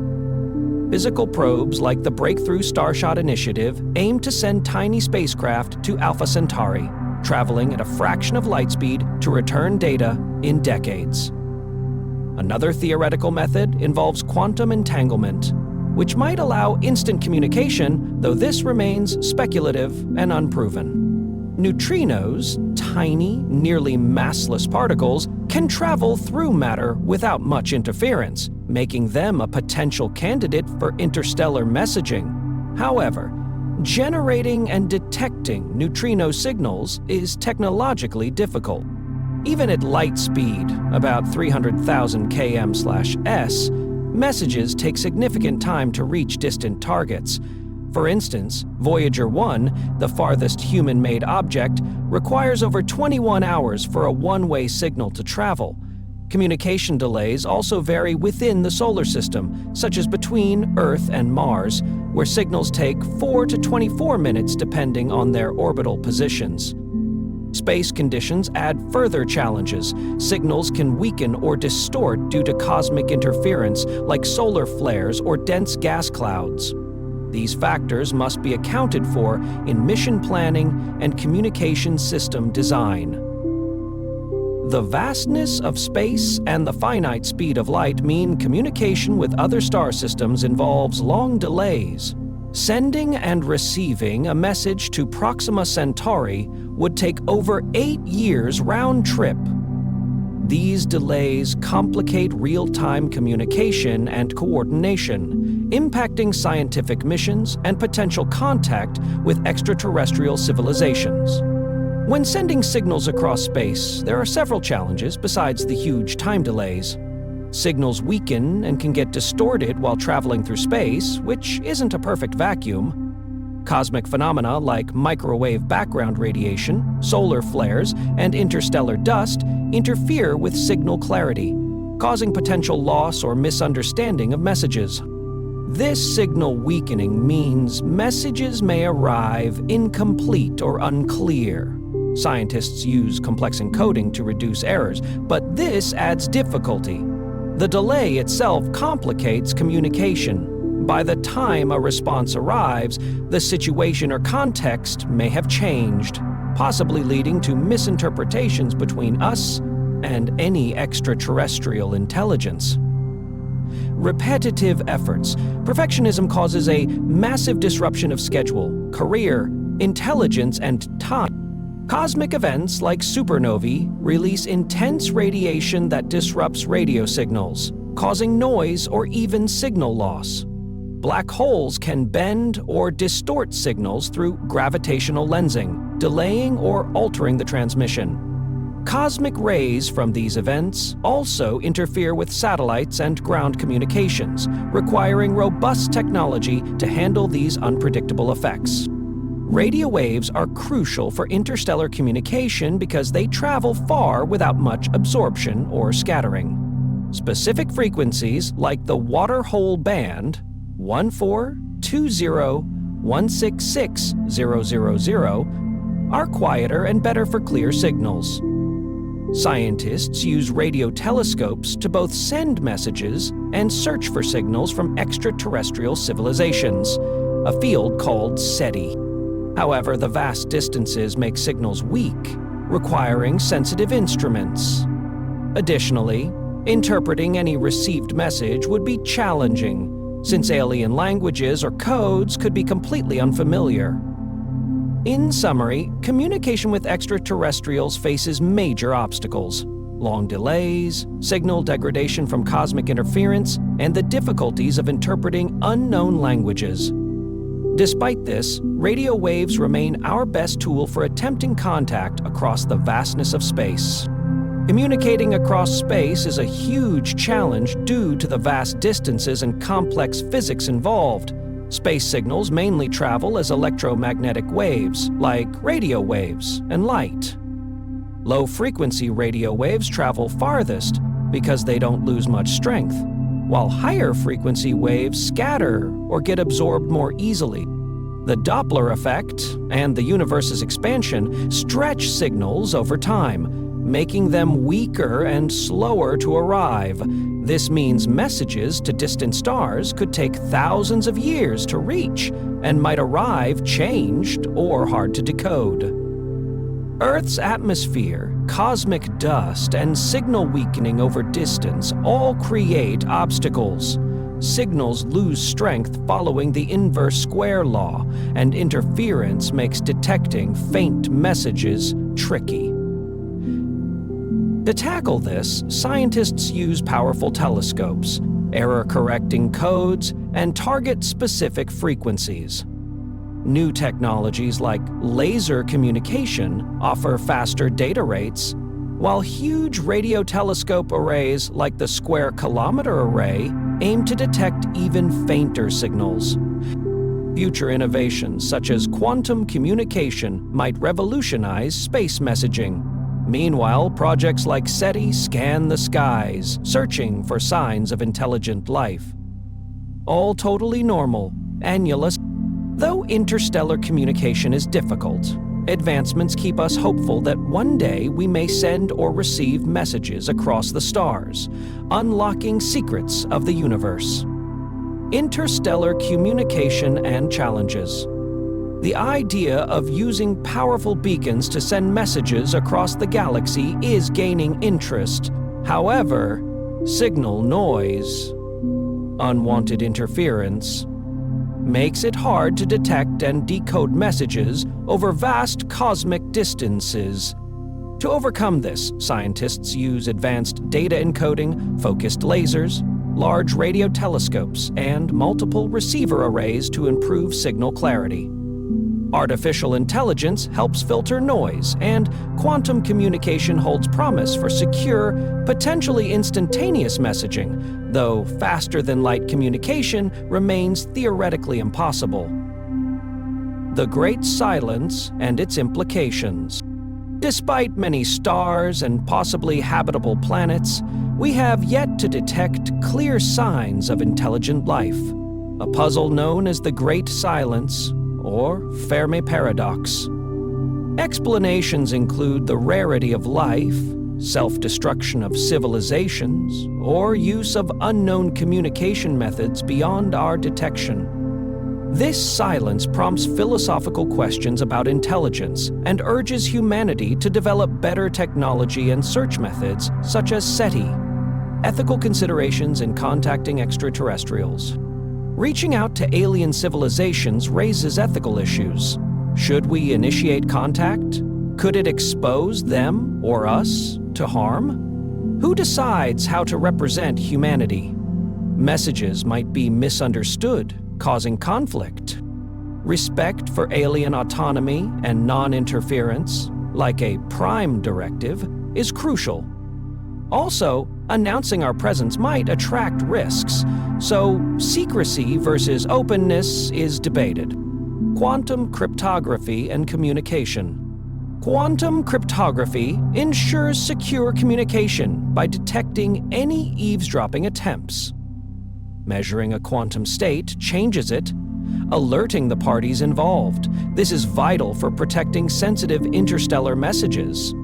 Physical probes like the Breakthrough Starshot Initiative aim to send tiny spacecraft to Alpha Centauri, traveling at a fraction of light speed to return data in decades. Another theoretical method involves quantum entanglement, which might allow instant communication, though this remains speculative and unproven. Neutrinos, tiny, nearly massless particles, can travel through matter without much interference, making them a potential candidate for interstellar messaging. However, generating and detecting neutrino signals is technologically difficult. Even at light speed, about 300,000 km/s, messages take significant time to reach distant targets. For instance, Voyager 1, the farthest human-made object, requires over 21 hours for a one-way signal to travel. Communication delays also vary within the solar system, such as between Earth and Mars, where signals take 4 to 24 minutes depending on their orbital positions. Space conditions add further challenges. Signals can weaken or distort due to cosmic interference, like solar flares or dense gas clouds. These factors must be accounted for in mission planning and communication system design. The vastness of space and the finite speed of light mean communication with other star systems involves long delays. Sending and receiving a message to Proxima Centauri would take over 8 years round trip. These delays complicate real-time communication and coordination, impacting scientific missions and potential contact with extraterrestrial civilizations. When sending signals across space, there are several challenges besides the huge time delays. Signals weaken and can get distorted while traveling through space, which isn't a perfect vacuum. Cosmic phenomena like microwave background radiation, solar flares, and interstellar dust interfere with signal clarity, causing potential loss or misunderstanding of messages. This signal weakening means messages may arrive incomplete or unclear. Scientists use complex encoding to reduce errors, but this adds difficulty. The delay itself complicates communication. By the time a response arrives, the situation or context may have changed, possibly leading to misinterpretations between us and any extraterrestrial intelligence. Repetitive efforts. Perfectionism causes a massive disruption of schedule, career, intelligence, and time. Cosmic events like supernovae release intense radiation that disrupts radio signals, causing noise or even signal loss. Black holes can bend or distort signals through gravitational lensing, delaying or altering the transmission. Cosmic rays from these events also interfere with satellites and ground communications, requiring robust technology to handle these unpredictable effects. Radio waves are crucial for interstellar communication because they travel far without much absorption or scattering. Specific frequencies like the water hole band 1420166000 are quieter and better for clear signals. Scientists use radio telescopes to both send messages and search for signals from extraterrestrial civilizations, a field called SETI. However, the vast distances make signals weak, requiring sensitive instruments. Additionally, interpreting any received message would be challenging, since alien languages or codes could be completely unfamiliar. In summary, communication with extraterrestrials faces major obstacles: long delays, signal degradation from cosmic interference, and the difficulties of interpreting unknown languages. Despite this, radio waves remain our best tool for attempting contact across the vastness of space. Communicating across space is a huge challenge due to the vast distances and complex physics involved. Space signals mainly travel as electromagnetic waves, like radio waves and light. Low-frequency radio waves travel farthest because they don't lose much strength, while higher-frequency waves scatter or get absorbed more easily. The Doppler effect and the universe's expansion stretch signals over time, making them weaker and slower to arrive. This means messages to distant stars could take thousands of years to reach and might arrive changed or hard to decode. Earth's atmosphere, cosmic dust, and signal weakening over distance all create obstacles. Signals lose strength following the inverse square law, and interference makes detecting faint messages tricky. To tackle this, scientists use powerful telescopes, error-correcting codes, and target specific frequencies. New technologies like laser communication offer faster data rates, while huge radio telescope arrays like the Square Kilometre Array aim to detect even fainter signals. Future innovations such as quantum communication might revolutionize space messaging. Meanwhile, projects like SETI scan the skies, searching for signs of intelligent life. All totally normal, annulus. Though interstellar communication is difficult, advancements keep us hopeful that one day we may send or receive messages across the stars, unlocking secrets of the universe. Interstellar communication and challenges. The idea of using powerful beacons to send messages across the galaxy is gaining interest. However, signal noise, unwanted interference, makes it hard to detect and decode messages over vast cosmic distances. To overcome this, scientists use advanced data encoding, focused lasers, large radio telescopes, and multiple receiver arrays to improve signal clarity. Artificial intelligence helps filter noise, and quantum communication holds promise for secure, potentially instantaneous messaging, though faster-than-light communication remains theoretically impossible. The Great Silence and its implications. Despite many stars and possibly habitable planets, we have yet to detect clear signs of intelligent life, a puzzle known as the Great Silence, or Fermi paradox. Explanations include the rarity of life, self-destruction of civilizations, or use of unknown communication methods beyond our detection. This silence prompts philosophical questions about intelligence and urges humanity to develop better technology and search methods such as SETI, ethical considerations in contacting extraterrestrials. Reaching out to alien civilizations raises ethical issues. Should we initiate contact? Could it expose them or us to harm? Who decides how to represent humanity? Messages might be misunderstood, causing conflict. Respect for alien autonomy and non-interference, like a prime directive, is crucial. Also, announcing our presence might attract risks, so secrecy versus openness is debated. Quantum cryptography and communication. Quantum cryptography ensures secure communication by detecting any eavesdropping attempts. Measuring a quantum state changes it, alerting the parties involved. This is vital for protecting sensitive interstellar messages.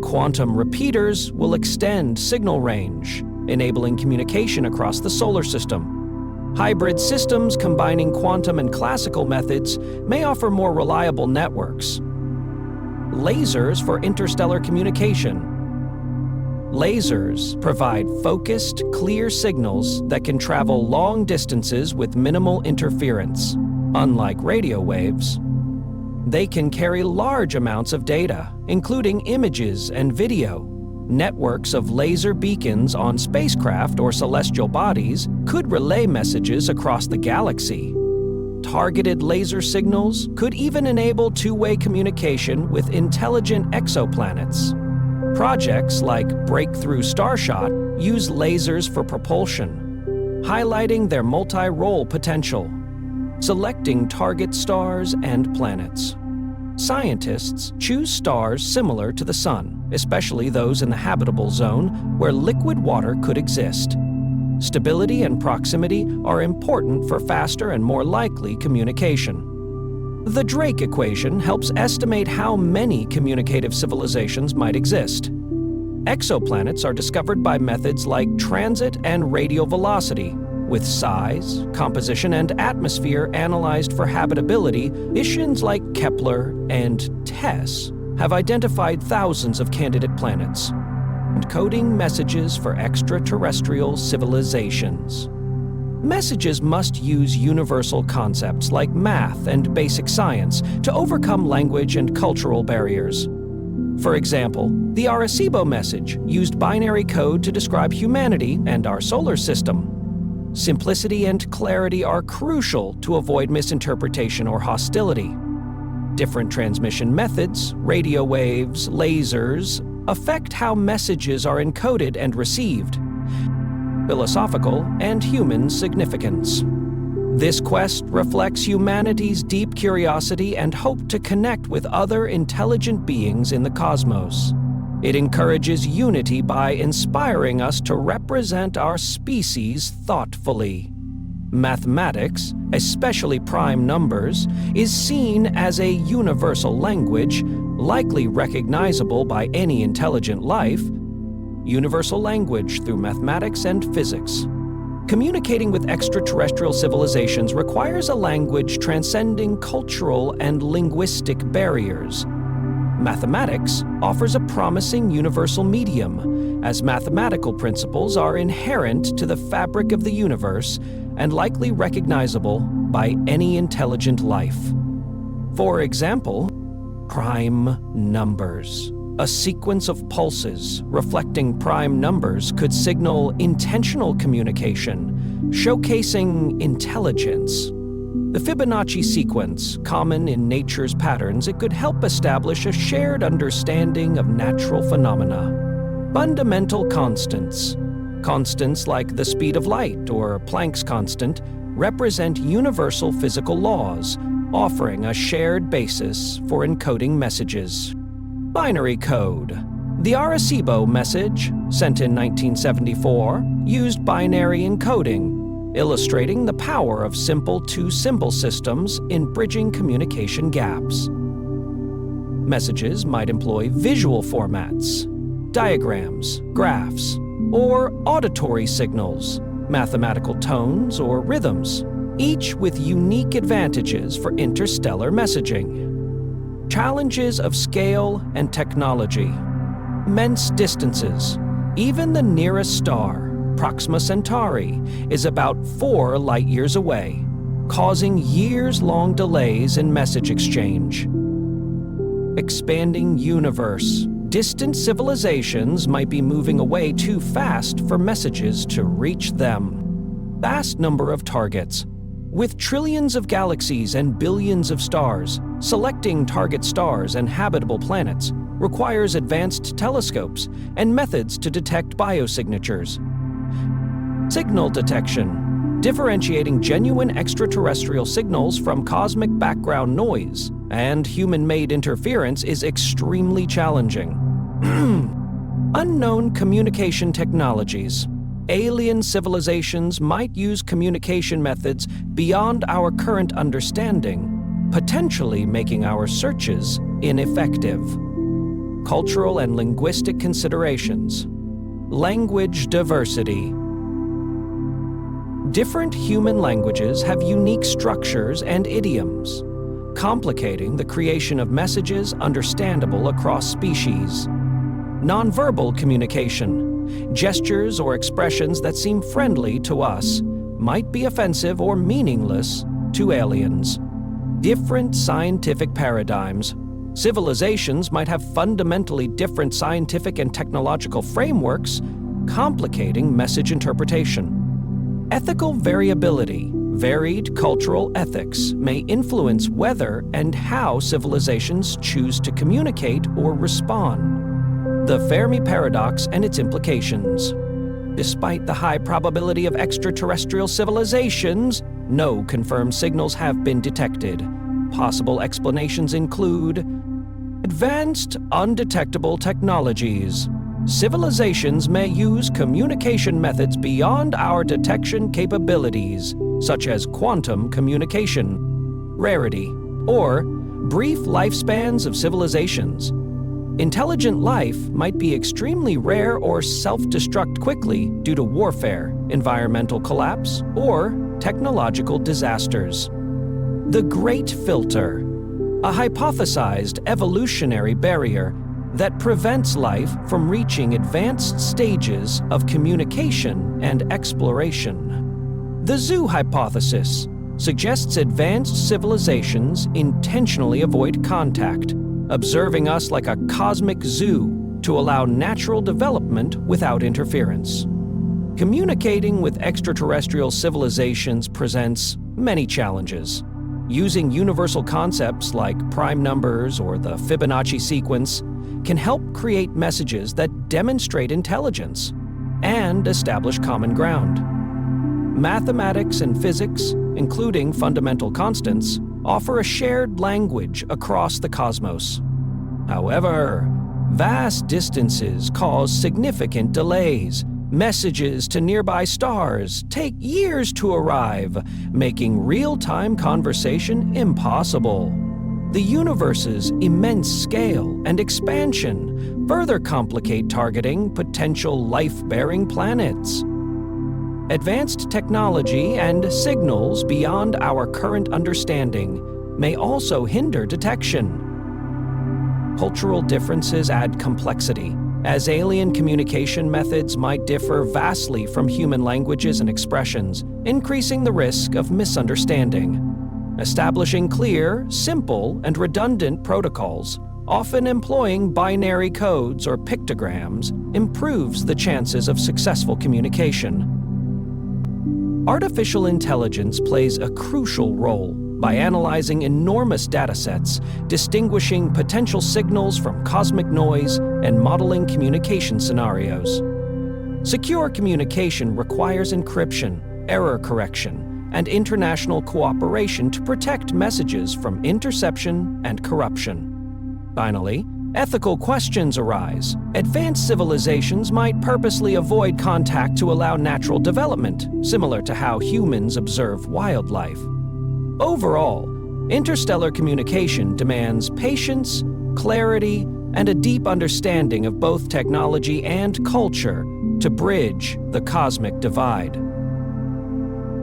Quantum repeaters will extend signal range, enabling communication across the solar system. Hybrid systems combining quantum and classical methods may offer more reliable networks. Lasers for interstellar communication. Lasers provide focused, clear signals that can travel long distances with minimal interference. Unlike radio waves, they can carry large amounts of data, including images and video. Networks of laser beacons on spacecraft or celestial bodies could relay messages across the galaxy. Targeted laser signals could even enable two-way communication with intelligent exoplanets. Projects like Breakthrough Starshot use lasers for propulsion, highlighting their multi-role potential. selecting target stars and planets. Scientists choose stars similar to the Sun, especially those in the habitable zone where liquid water could exist. Stability and proximity are important for faster and more likely communication. The Drake equation helps estimate how many communicative civilizations might exist. Exoplanets are discovered by methods like transit and radial velocity. With size, composition, and atmosphere analyzed for habitability, missions like Kepler and TESS have identified thousands of candidate planets, encoding messages for extraterrestrial civilizations. Messages must use universal concepts like math and basic science to overcome language and cultural barriers. For example, the Arecibo message used binary code to describe humanity and our solar system. Simplicity and clarity are crucial to avoid misinterpretation or hostility. Different transmission methods, radio waves, lasers, affect how messages are encoded and received. Philosophical and human significance. This quest reflects humanity's deep curiosity and hope to connect with other intelligent beings in the cosmos. It encourages unity by inspiring us to represent our species thoughtfully. Mathematics, especially prime numbers, is seen as a universal language, likely recognizable by any intelligent life. Universal language through mathematics and physics. Communicating with extraterrestrial civilizations requires a language transcending cultural and linguistic barriers. Mathematics offers a promising universal medium, as mathematical principles are inherent to the fabric of the universe and likely recognizable by any intelligent life. For example, prime numbers. A sequence of pulses reflecting prime numbers could signal intentional communication, showcasing intelligence. The Fibonacci sequence, common in nature's patterns, it could help establish a shared understanding of natural phenomena. Fundamental constants. Constants like the speed of light or Planck's constant represent universal physical laws, offering a shared basis for encoding messages. Binary code. The Arecibo message, sent in 1974, used binary encoding, illustrating the power of simple two-symbol systems in bridging communication gaps. Messages might employ visual formats, diagrams, graphs, or auditory signals, mathematical tones or rhythms, each with unique advantages for interstellar messaging. Challenges of scale and technology. Immense distances. Even the nearest star, Proxima Centauri, is about 4 light-years away, causing years-long delays in message exchange. Expanding universe. Distant civilizations might be moving away too fast for messages to reach them. Vast number of targets. With trillions of galaxies and billions of stars, selecting target stars and habitable planets requires advanced telescopes and methods to detect biosignatures. Signal detection, differentiating genuine extraterrestrial signals from cosmic background noise and human-made interference is extremely challenging. Unknown communication technologies. Alien civilizations might use communication methods beyond our current understanding, potentially making our searches ineffective. Cultural and linguistic considerations. Language diversity. Different human languages have unique structures and idioms, complicating the creation of messages understandable across species. Nonverbal communication. Gestures or expressions that seem friendly to us might be offensive or meaningless to aliens. Different scientific paradigms. Civilizations might have fundamentally different scientific and technological frameworks, complicating message interpretation. Ethical variability. Varied cultural ethics may influence whether and how civilizations choose to communicate or respond. The Fermi paradox and its implications. Despite the high probability of extraterrestrial civilizations, no confirmed signals have been detected. Possible explanations include advanced, undetectable technologies. Civilizations may use communication methods beyond our detection capabilities, such as quantum communication. Rarity, or brief lifespans of civilizations. Intelligent life might be extremely rare or self-destruct quickly due to warfare, environmental collapse, or technological disasters. The Great Filter, a hypothesized evolutionary barrier that prevents life from reaching advanced stages of communication and exploration. The Zoo hypothesis suggests advanced civilizations intentionally avoid contact, observing us like a cosmic zoo to allow natural development without interference. Communicating with extraterrestrial civilizations presents many challenges. Using universal concepts like prime numbers or the Fibonacci sequence can help create messages that demonstrate intelligence and establish common ground. Mathematics and physics, including fundamental constants, offer a shared language across the cosmos. However, vast distances cause significant delays. Messages to nearby stars take years to arrive, making real-time conversation impossible. The universe's immense scale and expansion further complicate targeting potential life-bearing planets. Advanced technology and signals beyond our current understanding may also hinder detection. Cultural differences add complexity, as alien communication methods might differ vastly from human languages and expressions, increasing the risk of misunderstanding. Establishing clear, simple, and redundant protocols, often employing binary codes or pictograms, improves the chances of successful communication. Artificial intelligence plays a crucial role by analyzing enormous datasets, distinguishing potential signals from cosmic noise, and modeling communication scenarios. Secure communication requires encryption, error correction, and international cooperation to protect messages from interception and corruption. Finally, ethical questions arise. Advanced civilizations might purposely avoid contact to allow natural development, similar to how humans observe wildlife. Overall, interstellar communication demands patience, clarity, and a deep understanding of both technology and culture to bridge the cosmic divide.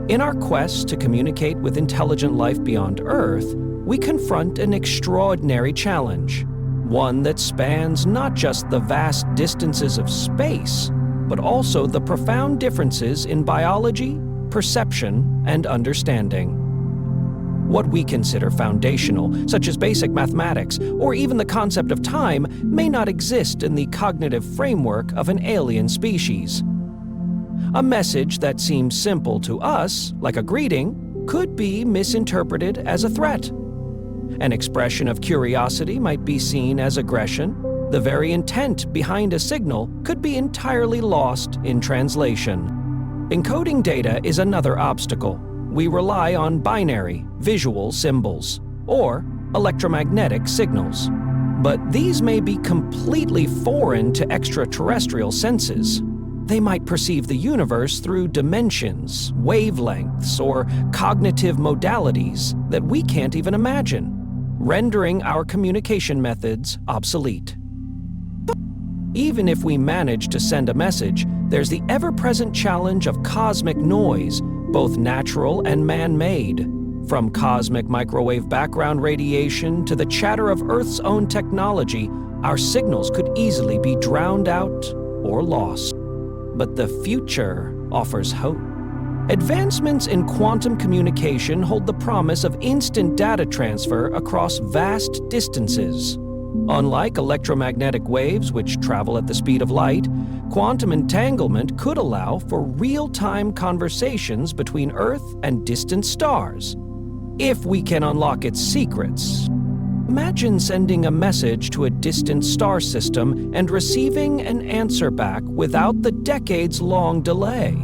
In our quest to communicate with intelligent life beyond Earth, we confront an extraordinary challenge, one that spans not just the vast distances of space, but also the profound differences in biology, perception, and understanding. What we consider foundational, such as basic mathematics or even the concept of time, may not exist in the cognitive framework of an alien species. A message that seems simple to us, like a greeting, could be misinterpreted as a threat. An expression of curiosity might be seen as aggression. The very intent behind a signal could be entirely lost in translation. Encoding data is another obstacle. We rely on binary, visual symbols, or electromagnetic signals. But these may be completely foreign to extraterrestrial senses. They might perceive the universe through dimensions, wavelengths, or cognitive modalities that we can't even imagine, rendering our communication methods obsolete. Even if we manage to send a message, there's the ever-present challenge of cosmic noise, both natural and man-made. From cosmic microwave background radiation to the chatter of Earth's own technology, our signals could easily be drowned out or lost. But the future offers hope. Advancements in quantum communication hold the promise of instant data transfer across vast distances. Unlike electromagnetic waves, which travel at the speed of light, quantum entanglement could allow for real-time conversations between Earth and distant stars. If we can unlock its secrets, imagine sending a message to a distant star system and receiving an answer back without the decades-long delay.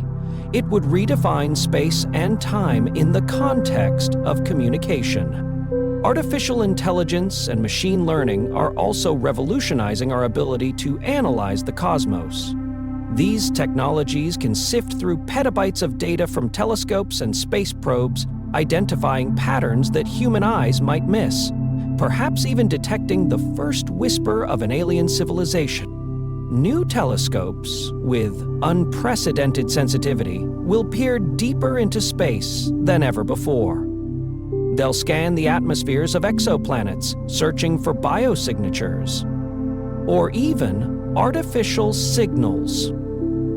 It would redefine space and time in the context of communication. Artificial intelligence and machine learning are also revolutionizing our ability to analyze the cosmos. These technologies can sift through petabytes of data from telescopes and space probes, identifying patterns that human eyes might miss, perhaps even detecting the first whisper of an alien civilization. New telescopes, with unprecedented sensitivity, will peer deeper into space than ever before. They'll scan the atmospheres of exoplanets, searching for biosignatures, or even artificial signals.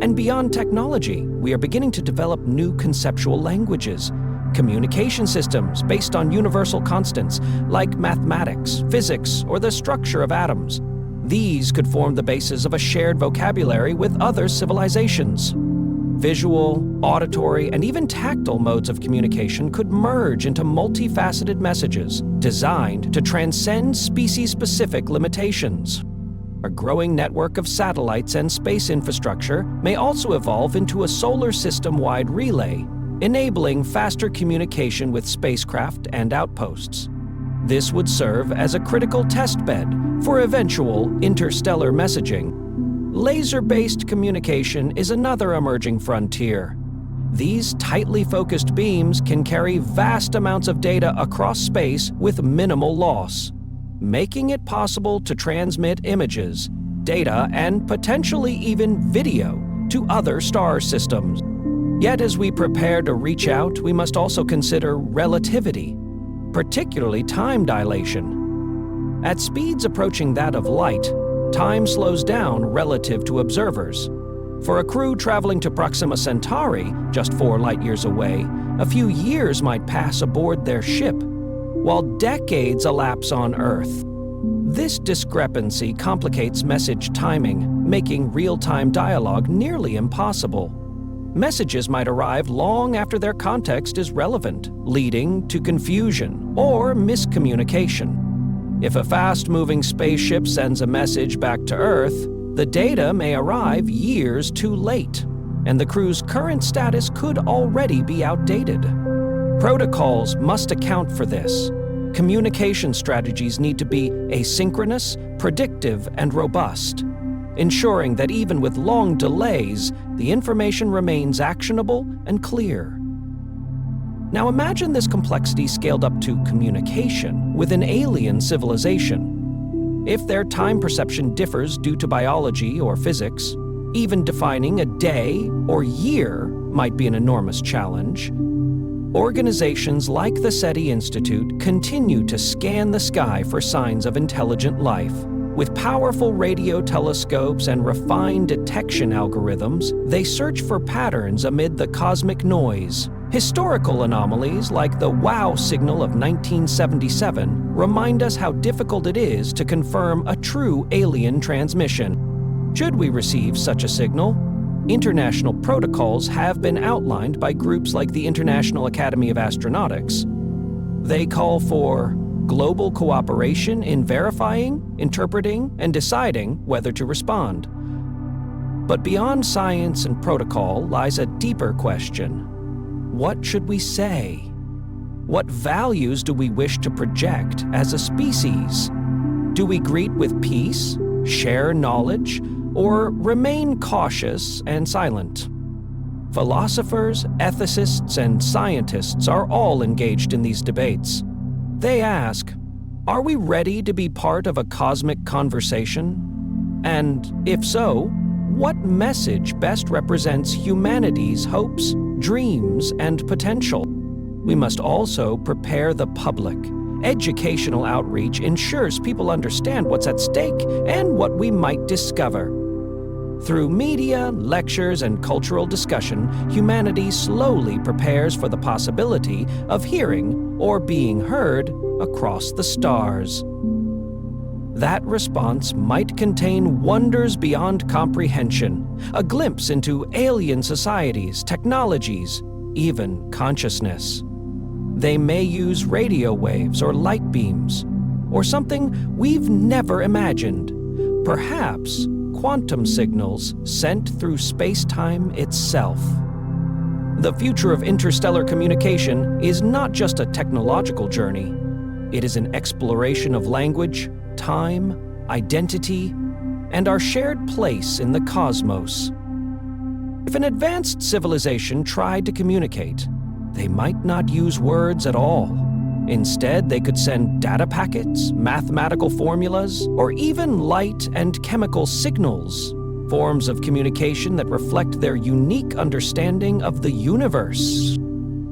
And beyond technology, we are beginning to develop new conceptual languages, communication systems based on universal constants like mathematics, physics, or the structure of atoms. These could form the basis of a shared vocabulary with other civilizations. Visual, auditory, and even tactile modes of communication could merge into multifaceted messages designed to transcend species-specific limitations. A growing network of satellites and space infrastructure may also evolve into a solar system-wide relay, enabling faster communication with spacecraft and outposts. This would serve as a critical testbed for eventual interstellar messaging. Laser-based communication is another emerging frontier. These tightly focused beams can carry vast amounts of data across space with minimal loss, making it possible to transmit images, data, and potentially even video to other star systems. Yet as we prepare to reach out, we must also consider relativity, particularly time dilation. At speeds approaching that of light, time slows down relative to observers. For a crew traveling to Proxima Centauri, just 4 light-years away, a few years might pass aboard their ship, while decades elapse on Earth. This discrepancy complicates message timing, making real-time dialogue nearly impossible. Messages might arrive long after their context is relevant, leading to confusion or miscommunication. If a fast-moving spaceship sends a message back to Earth, the data may arrive years too late, and the crew's current status could already be outdated. Protocols must account for this. Communication strategies need to be asynchronous, predictive, and robust, ensuring that even with long delays, the information remains actionable and clear. Now imagine this complexity scaled up to communication with an alien civilization. If their time perception differs due to biology or physics, even defining a day or year might be an enormous challenge. Organizations like the SETI Institute continue to scan the sky for signs of intelligent life. With powerful radio telescopes and refined detection algorithms, they search for patterns amid the cosmic noise. Historical anomalies like the WOW signal of 1977 remind us how difficult it is to confirm a true alien transmission. Should we receive such a signal, international protocols have been outlined by groups like the International Academy of Astronautics. They call for global cooperation in verifying, interpreting, and deciding whether to respond. But beyond science and protocol lies a deeper question. What should we say? What values do we wish to project as a species? Do we greet with peace, share knowledge, or remain cautious and silent? Philosophers, ethicists, and scientists are all engaged in these debates. They ask, are we ready to be part of a cosmic conversation? And if so, what message best represents humanity's hopes, dreams, and potential? We must also prepare the public. Educational outreach ensures people understand what's at stake and what we might discover. Through media, lectures, and cultural discussion, humanity slowly prepares for the possibility of hearing or being heard across the stars. That response might contain wonders beyond comprehension, a glimpse into alien societies, technologies, even consciousness. They may use radio waves or light beams, or something we've never imagined, perhaps quantum signals sent through space-time itself. The future of interstellar communication is not just a technological journey. It is an exploration of language, time, identity, and our shared place in the cosmos. If an advanced civilization tried to communicate, they might not use words at all. Instead, they could send data packets, mathematical formulas, or even light and chemical signals, forms of communication that reflect their unique understanding of the universe.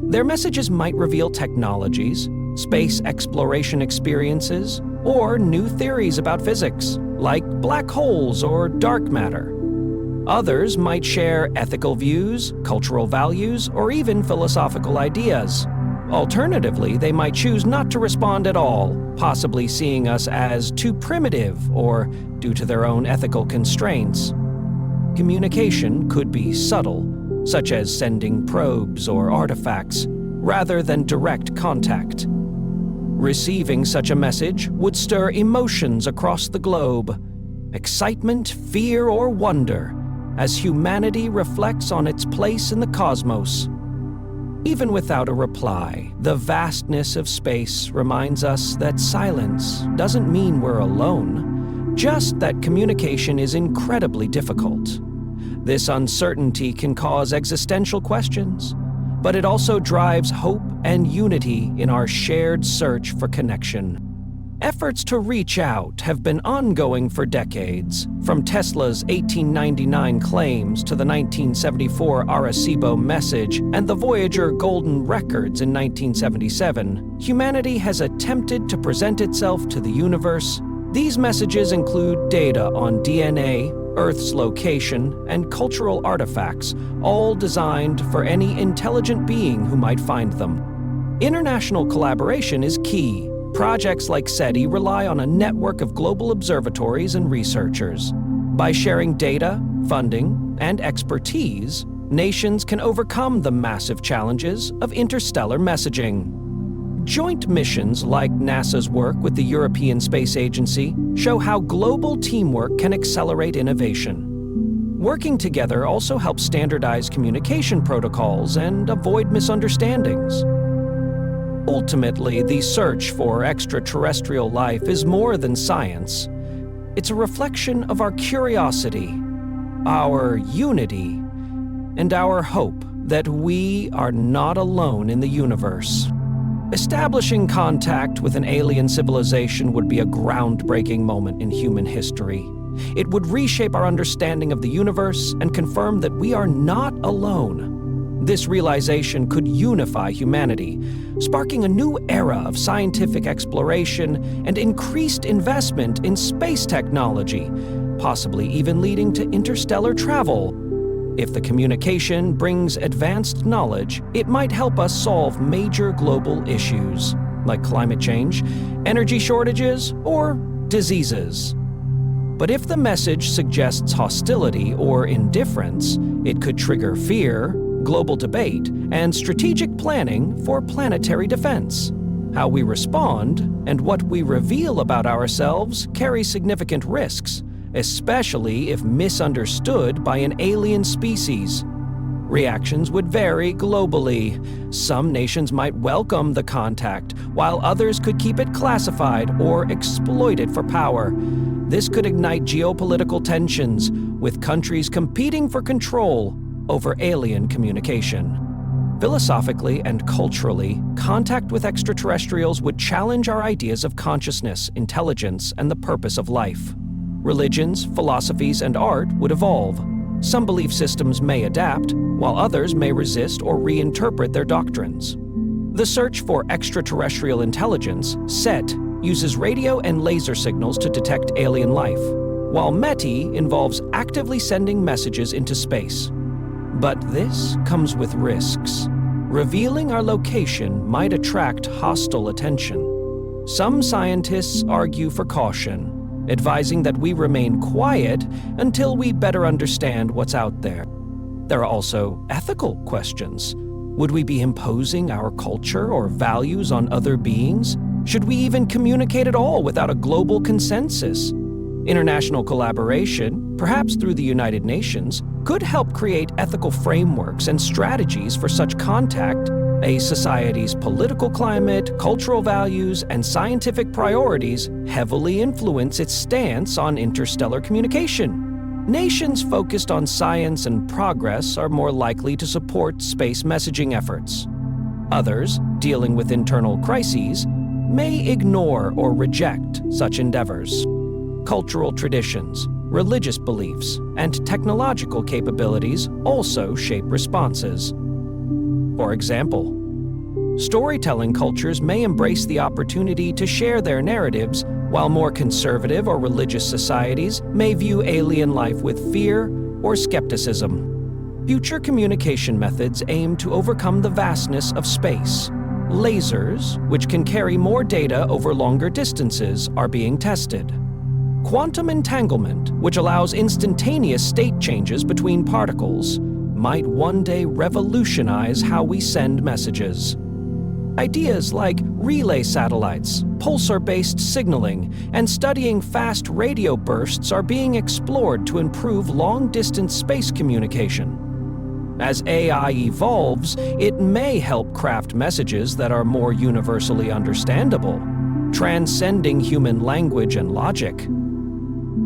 Their messages might reveal technologies, space exploration experiences, or new theories about physics, like black holes or dark matter. Others might share ethical views, cultural values, or even philosophical ideas. Alternatively, they might choose not to respond at all, possibly seeing us as too primitive or due to their own ethical constraints. Communication could be subtle, such as sending probes or artifacts, rather than direct contact. Receiving such a message would stir emotions across the globe, excitement, fear, or wonder, as humanity reflects on its place in the cosmos. Even without a reply, the vastness of space reminds us that silence doesn't mean we're alone, just that communication is incredibly difficult. This uncertainty can cause existential questions, but it also drives hope and unity in our shared search for connection. Efforts to reach out have been ongoing for decades, from Tesla's 1899 claims to the 1974 Arecibo message and the Voyager Golden Records in 1977. Humanity has attempted to present itself to the universe. These messages include data on DNA, Earth's location, and cultural artifacts, all designed for any intelligent being who might find them. International collaboration is key. Projects like SETI rely on a network of global observatories and researchers. By sharing data, funding, and expertise, nations can overcome the massive challenges of interstellar messaging. Joint missions like NASA's work with the European Space Agency show how global teamwork can accelerate innovation. Working together also helps standardize communication protocols and avoid misunderstandings. Ultimately, the search for extraterrestrial life is more than science. It's a reflection of our curiosity, our unity, and our hope that we are not alone in the universe. Establishing contact with an alien civilization would be a groundbreaking moment in human history. It would reshape our understanding of the universe and confirm that we are not alone. This realization could unify humanity, sparking a new era of scientific exploration and increased investment in space technology, possibly even leading to interstellar travel. If the communication brings advanced knowledge, it might help us solve major global issues, like climate change, energy shortages, or diseases. But if the message suggests hostility or indifference, it could trigger fear, global debate, and strategic planning for planetary defense. How we respond and what we reveal about ourselves carry significant risks, especially if misunderstood by an alien species. Reactions would vary globally. Some nations might welcome the contact, while others could keep it classified or exploit it for power. This could ignite geopolitical tensions, with countries competing for control over alien communication. Philosophically and culturally, contact with extraterrestrials would challenge our ideas of consciousness, intelligence, and the purpose of life. Religions, philosophies, and art would evolve. Some belief systems may adapt, while others may resist or reinterpret their doctrines. The search for extraterrestrial intelligence, SET, uses radio and laser signals to detect alien life, while METI involves actively sending messages into space. But this comes with risks. Revealing our location might attract hostile attention. Some scientists argue for caution, advising that we remain quiet until we better understand what's out there. There are also ethical questions. Would we be imposing our culture or values on other beings? Should we even communicate at all without a global consensus? International collaboration, perhaps through the United Nations, could help create ethical frameworks and strategies for such contact. A society's political climate, cultural values, and scientific priorities heavily influence its stance on interstellar communication. Nations focused on science and progress are more likely to support space messaging efforts. Others, dealing with internal crises, may ignore or reject such endeavors. Cultural traditions, religious beliefs, and technological capabilities also shape responses. For example, storytelling cultures may embrace the opportunity to share their narratives, while more conservative or religious societies may view alien life with fear or skepticism. Future communication methods aim to overcome the vastness of space. Lasers, which can carry more data over longer distances, are being tested. Quantum entanglement, which allows instantaneous state changes between particles, might one day revolutionize how we send messages. Ideas like relay satellites, pulsar-based signaling, and studying fast radio bursts are being explored to improve long-distance space communication. As AI evolves, it may help craft messages that are more universally understandable, transcending human language and logic.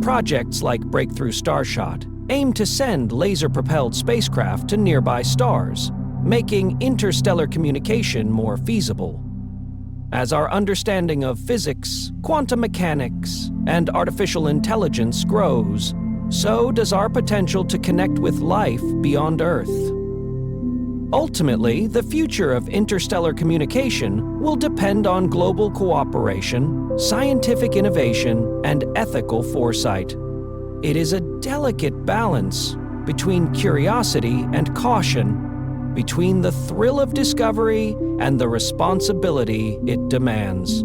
Projects like Breakthrough Starshot aim to send laser-propelled spacecraft to nearby stars, making interstellar communication more feasible. As our understanding of physics, quantum mechanics, and artificial intelligence grows, so does our potential to connect with life beyond Earth. Ultimately, the future of interstellar communication will depend on global cooperation, scientific innovation, and ethical foresight. It is a delicate balance between curiosity and caution, between the thrill of discovery and the responsibility it demands.